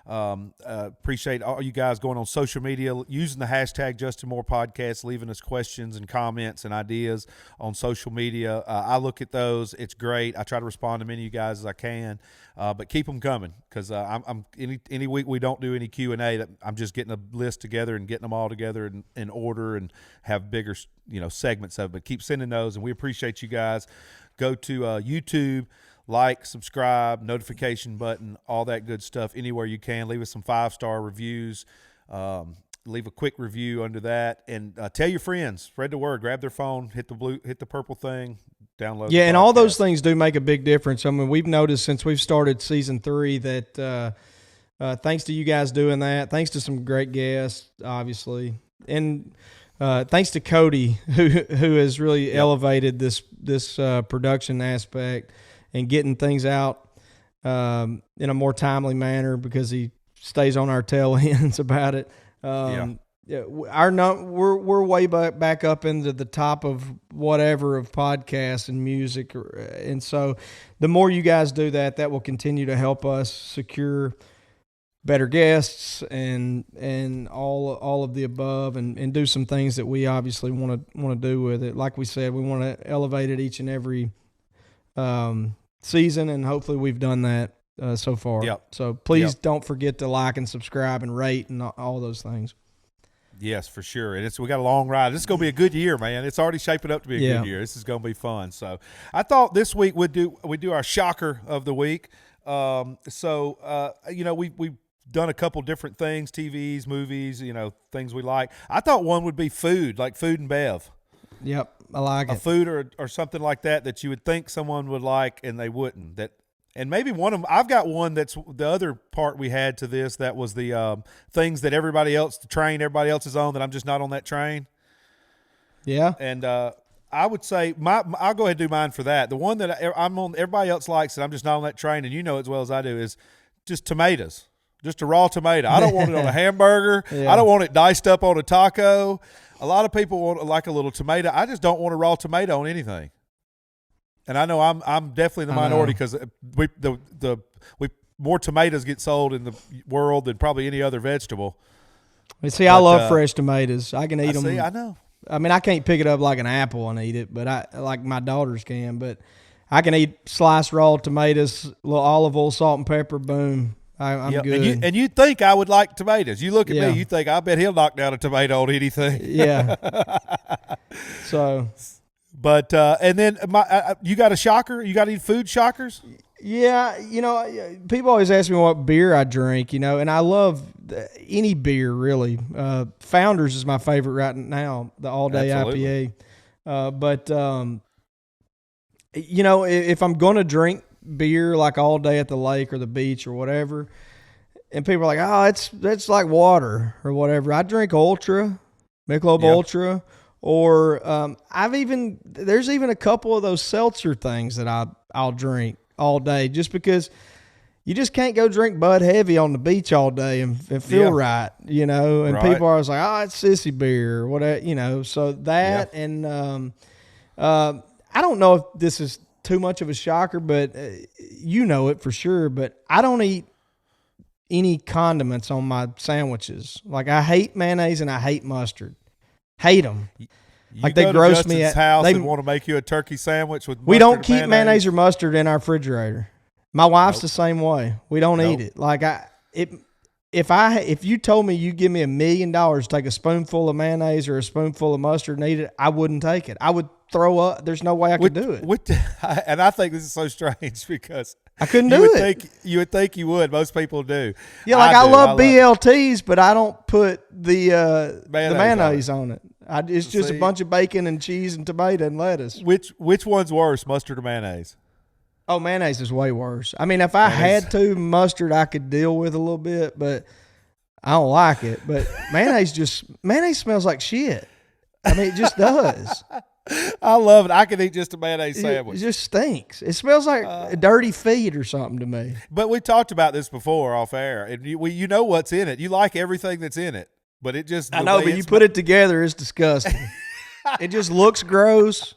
Appreciate all you guys going on social media, using the hashtag Justin Moore Podcast, leaving us questions and comments and ideas on social media. I look at those. It's great. I try to respond to many of you guys as I can, but keep them coming, because I'm any week we don't do any Q&A, that I'm just getting a list together and getting them all together in order and have bigger segments of it. But keep sending those, and we appreciate you guys. Go to YouTube. Like, subscribe, notification button, all that good stuff anywhere you can. Leave us some 5-star reviews. Leave a quick review under that, and tell your friends. Spread the word. Grab their phone, hit the purple thing, download. Yeah, and all those things do make a big difference. I mean, we've noticed since we've started season 3 that thanks to you guys doing that, thanks to some great guests, obviously, and thanks to Cody who has really elevated this production aspect and getting things out in a more timely manner, because he stays on our tail ends about it. We're way back up into the top of whatever of podcasts and music, and so the more you guys do that will continue to help us secure better guests and all of the above, and do some things that we obviously want to do with it. Like we said, we want to elevate it each and every season, and hopefully we've done that so far. So please don't forget to like and subscribe and rate and all those things. Yes, for sure. And we got a long ride. This is going to be a good year, man. It's already shaping up to be a good year. This is going to be fun. So I thought this week we'd do our shocker of the week. We've done a couple different things, TVs, movies, things we like. I thought one would be food, like food and bev. Yep, I like it. A food or something like that you would think someone would like and they wouldn't. And maybe one of them, I've got one that's the other part we had to this, that was the things that everybody else is on, that I'm just not on that train. Yeah. And I would say I'll go ahead and do mine for that. The one that I'm on, everybody else likes it, I'm just not on that train, and you know as well as I do, is just tomatoes. Just a raw tomato. I don't want it on a hamburger. I don't want it diced up on a taco. A lot of people like a little tomato. I just don't want a raw tomato on anything. And I know I'm definitely in the minority, because more tomatoes get sold in the world than probably any other vegetable. See, I love fresh tomatoes. I can eat them. See, I know. I mean, I can't pick it up like an apple and eat it, but I like my daughters can. But I can eat sliced raw tomatoes, a little olive oil, salt and pepper. Boom. I'm good. And you think I would like tomatoes. You look at me, you think, I bet he'll knock down a tomato on anything. Yeah. So. But, and then you got a shocker? You got any food shockers? Yeah. People always ask me what beer I drink, and I love any beer, really. Founders is my favorite right now, the all-day IPA. But you know, if I'm going to drink beer like all day at the lake or the beach or whatever, and people are like, oh, that's like water or whatever, I drink Ultra, Michelob Ultra, or there's even a couple of those seltzer things that I'll drink all day just because you just can't go drink Bud Heavy on the beach all day and feel right, you know. And people are always like, oh, it's sissy beer or whatever, you know. So that and I don't know if this is too much of a shocker, but you know it for sure. But I don't eat any condiments on my sandwiches. Like I hate mayonnaise and I hate mustard. Hate them. Like they gross me out. House and want to make you a turkey sandwich with mustard. We don't keep mayonnaise or mustard in our refrigerator. My wife's the same way. We don't eat it. Like if you told me you give me $1 million to take a spoonful of mayonnaise or a spoonful of mustard and eat it, I wouldn't take it. I would throw up. There's no way I could do it. And I think this is so strange because I couldn't do it. You would think you would. Most people do. Yeah, like I love BLTs, but I don't put the mayonnaise on it. It's just a bunch of bacon and cheese and tomato and lettuce. Which one's worse, mustard or mayonnaise? Oh, mayonnaise is way worse. I mean, if I had to, mustard I could deal with a little bit, but I don't like it. But mayonnaise smells like shit. I mean, it just does. I love it. I could eat just a mayonnaise sandwich. It just stinks. It smells like dirty feet or something to me. But we talked about this before off air, and you know what's in it. You like everything that's in it, but it just I know, but you put it together, it's disgusting. It just looks gross.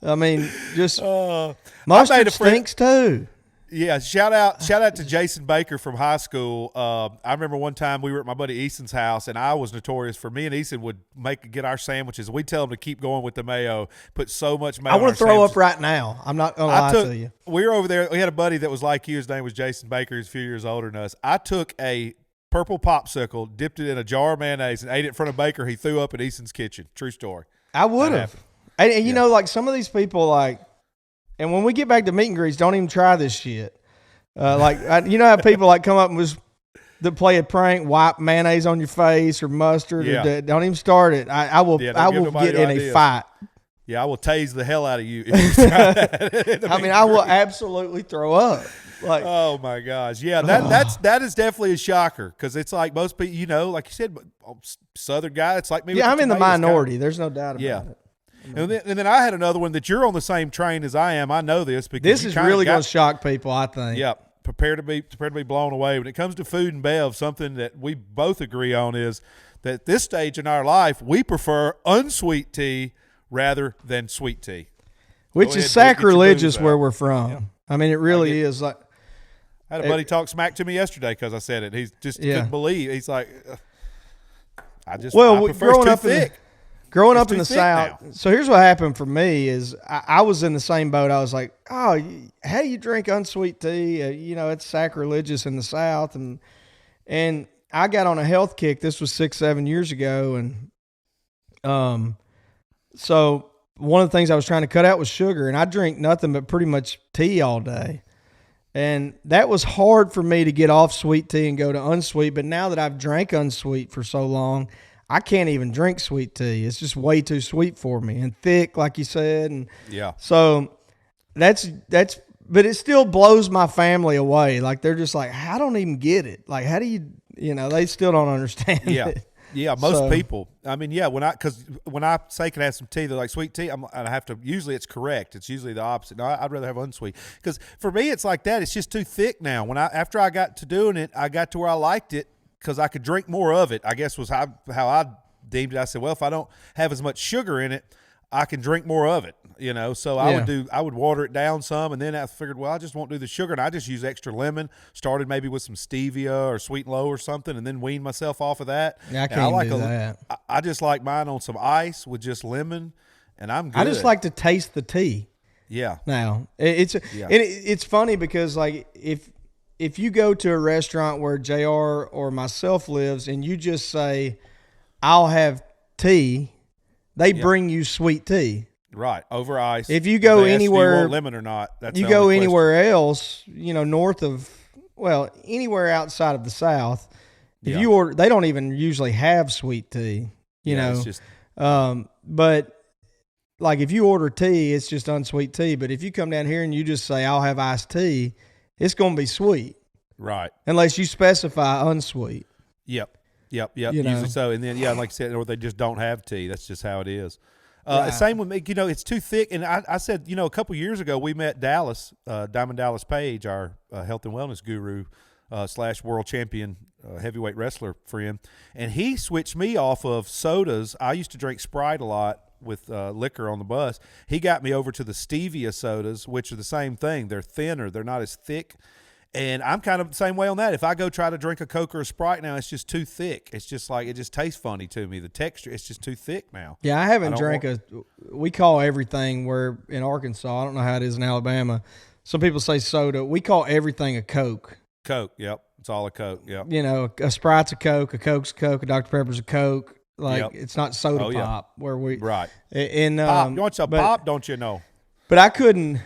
I mean, just mustard stinks too. Yeah, shout out to Jason Baker from high school. I remember one time we were at my buddy Easton's house, and I was notorious for me and Easton would get our sandwiches. We'd tell him to keep going with the mayo, put so much mayo. I want to throw up right now. I'm not going to lie to you. We were over there. We had a buddy that was like you. His name was Jason Baker. He's a few years older than us. I took a purple popsicle, dipped it in a jar of mayonnaise, and ate it in front of Baker. He threw up in Easton's kitchen. True story. I would have. And you know, like some of these people, and when we get back to meet and greets, don't even try this shit. You know how people come up and that play a prank, wipe mayonnaise on your face or mustard. Or don't even start it. I will get in a fight. Yeah, I will tase the hell out of you if you try that. I mean, I will absolutely throw up. Oh my gosh, yeah, that is definitely a shocker because it's like most people, you know, like you said, Southern guy. It's like me. Yeah, I'm in the minority. There's no doubt about it. And then I had another one that you're on the same train as I am. I know this because this is really going to shock people, I think. Yeah, prepare to be blown away. When it comes to food and bev, something that we both agree on is that at this stage in our life, we prefer unsweet tea rather than sweet tea. Which is sacrilegious where we're from. Yeah. I mean, it really is. Like, I had a buddy talk smack to me yesterday because I said it. He just couldn't believe. He's like, I prefer growing it's too thick. Growing up in the South, so here's what happened for me is I was in the same boat. I was like, oh, how do you drink unsweet tea? You know, it's sacrilegious in the South. And I got on a health kick. This was 6-7 years ago. And so one of the things I was trying to cut out was sugar. And I drink nothing but pretty much tea all day. And that was hard for me to get off sweet tea and go to unsweet. But now that I've drank unsweet for so long, I can't even drink sweet tea. It's just way too sweet for me and thick, like you said. And so that's, but it still blows my family away. Like they're just like, I don't even get it. Like, how do you know, they still don't understand it. Yeah, most people. I mean, yeah, when I say can I have some tea, they're like sweet tea. I have to. Usually, it's correct. It's usually the opposite. No, I'd rather have unsweet because for me, it's like that. It's just too thick now. After I got to doing it, I got to where I liked it because I could drink more of it. I guess was how I deemed it. I said, well, if I don't have as much sugar in it, I can drink more of it. You know, so I would water it down some, and then I figured, well, I just won't do the sugar, and I just use extra lemon. Started maybe with some stevia or sweet and low or something, and then wean myself off of that. Yeah, I can't do that. I just like mine on some ice with just lemon, and I'm good. I just like to taste the tea. Yeah. Now it's funny because like if you go to a restaurant where JR or myself lives, and you just say, "I'll have tea," they bring you sweet tea. Right, over ice. If you go anywhere, you want lemon or not, that's you go anywhere else, you know, anywhere outside of the South, if you order, they don't even usually have sweet tea, you know. It's just, but like if you order tea, it's just unsweet tea. But if you come down here and you just say, I'll have iced tea, it's going to be sweet. Right. Unless you specify unsweet. Yep. You know? Usually so. And then, like I said, or they just don't have tea. That's just how it is. Right. Same with me. It's too thick. And I said, a couple years ago, we met Dallas, Diamond Dallas Page, our health and wellness guru / world champion heavyweight wrestler friend. And he switched me off of sodas. I used to drink Sprite a lot with liquor on the bus. He got me over to the stevia sodas, which are the same thing. They're thinner. They're not as thick. And I'm kind of the same way on that. If I go try to drink a Coke or a Sprite now, it's just too thick. It's just like, it just tastes funny to me. The texture, it's just too thick now. Yeah, I haven't drank we call everything, where in Arkansas, I don't know how it is in Alabama. Some people say soda. We call everything a Coke. Coke, yep. It's all a Coke, yep. A Sprite's a Coke, a Coke's a Coke, a Dr. Pepper's a Coke. Like, Yep. It's not soda pop where we. Right. And, pop. You want some pop, don't you know? But I couldn't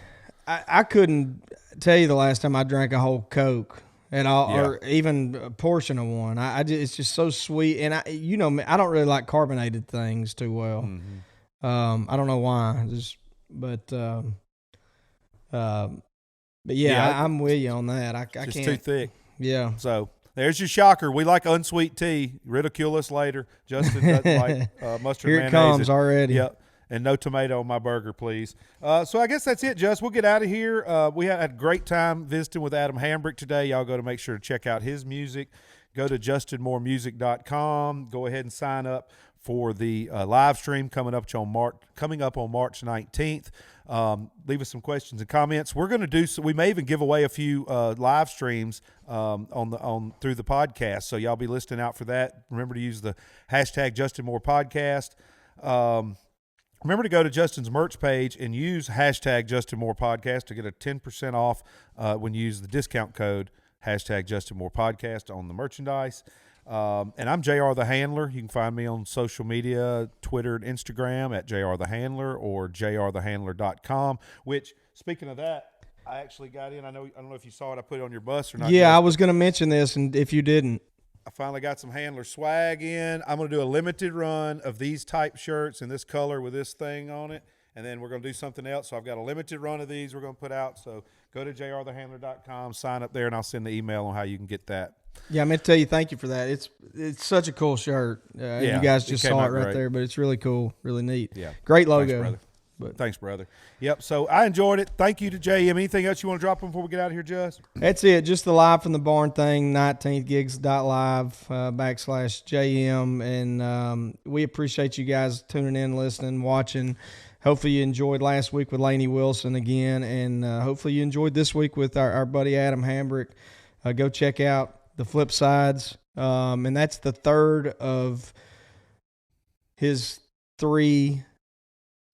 tell you the last time I drank a whole Coke or even a portion of one. It's just so sweet. And I don't really like carbonated things too well. Mm-hmm. I don't know why. But yeah, I'm with you on that. I can't. It's too thick. Yeah. So there's your shocker. We like unsweet tea. Ridicule us later. Justin doesn't like mustard Here mayonnaise. it comes already. Yep. And no tomato on my burger, please. So I guess that's it, Just. We'll get out of here. We had a great time visiting with Adam Hambrick today. Y'all go to make sure to check out his music. Go to justinmooremusic.com. Go ahead and sign up for the live stream coming up on March 19th. Leave us some questions and comments. We're going to do so. We may even give away a few live streams through the podcast. So y'all be listening out for that. Remember to use the hashtag JustinMoorePodcast. Remember to go to Justin's merch page and use hashtag JustinMoorePodcast to get a 10% off when you use the discount code hashtag JustinMoorePodcast on the merchandise. And I'm JR the Handler. You can find me on social media, Twitter and Instagram at JR the Handler or jrthehandler.com, which, speaking of that, I actually got in. I don't know if you saw it. I put it on your bus or not. Yeah, I was going to mention this, and if you didn't. I finally got some Handler swag in. I'm going to do a limited run of these type shirts in this color with this thing on it, and then we're going to do something else. So I've got a limited run of these we're going to put out. So go to jrthehandler.com, sign up there, and I'll send the email on how you can get that. Yeah, I meant to tell you thank you for that. It's such a cool shirt. You guys just saw it right there, but it's really cool, really neat. Yeah, great logo. Thanks, brother. Thanks, brother. Yep. So I enjoyed it. Thank you to JM. Anything else you want to drop before we get out of here, Just? That's it. Just the Live from the Barn thing, 19thgigs.live /JM. And we appreciate you guys tuning in, listening, watching. Hopefully you enjoyed last week with Lainey Wilson again. And hopefully you enjoyed this week with our buddy Adam Hambrick. Go check out The Flip Sides. And that's the third of his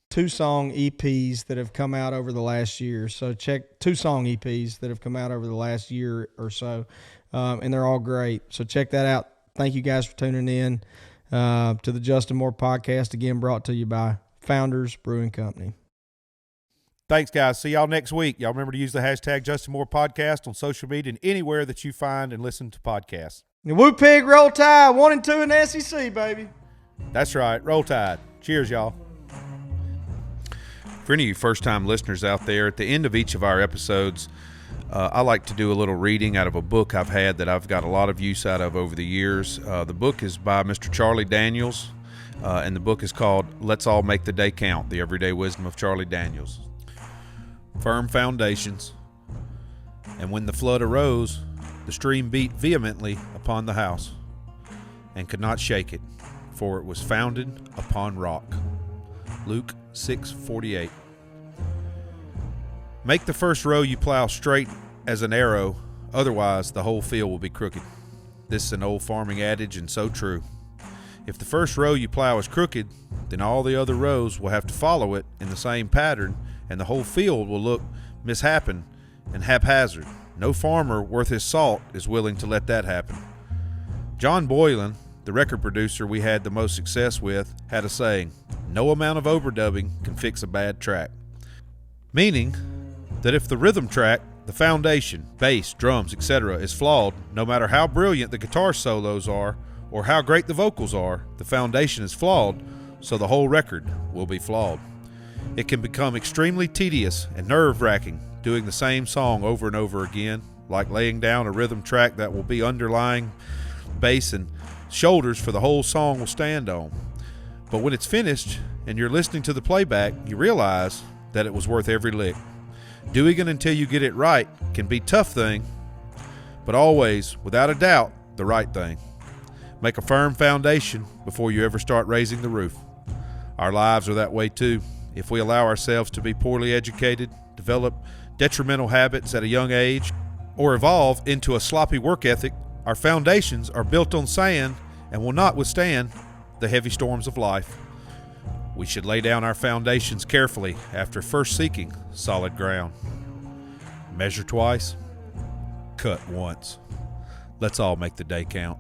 two-song EPs that have come out over the last year. So check two-song EPs that have come out over the last year or so, and they're all great. So check that out. Thank you guys for tuning in to the Justin Moore Podcast, again brought to you by Founders Brewing Company. Thanks, guys. See y'all next week. Y'all remember to use the hashtag Justin Moore Podcast on social media and anywhere that you find and listen to podcasts. And Woo Pig, Roll Tide, 1 and 2 in the SEC, baby. That's right. Roll Tide. Cheers, y'all. For any of you first-time listeners out there, at the end of each of our episodes, I like to do a little reading out of a book I've had that I've got a lot of use out of over the years. The book is by Mr. Charlie Daniels, and the book is called Let's All Make the Day Count, The Everyday Wisdom of Charlie Daniels. Firm foundations. And when the flood arose, the stream beat vehemently upon the house and could not shake it, for it was founded upon rock. Luke 6:48. Make the first row you plow straight as an arrow, otherwise the whole field will be crooked. This is an old farming adage and so true. If the first row you plow is crooked, then all the other rows will have to follow it in the same pattern, and the whole field will look mishappen and haphazard. No farmer worth his salt is willing to let that happen. John Boylan, the record producer we had the most success with, had a saying, no amount of overdubbing can fix a bad track. Meaning that if the rhythm track, the foundation, bass, drums, etc. is flawed, no matter how brilliant the guitar solos are or how great the vocals are, the foundation is flawed, so the whole record will be flawed. It can become extremely tedious and nerve-wracking doing the same song over and over again, like laying down a rhythm track that will be underlying bass and shoulders for the whole song will stand on. But when it's finished and you're listening to the playback, you realize that it was worth every lick. Doing it until you get it right can be a tough thing, but always, without a doubt, the right thing. Make a firm foundation before you ever start raising the roof. Our lives are that way too. If we allow ourselves to be poorly educated, develop detrimental habits at a young age, or evolve into a sloppy work ethic, our foundations are built on sand and will not withstand the heavy storms of life. We should lay down our foundations carefully after first seeking solid ground. Measure twice, cut once. Let's all make the day count.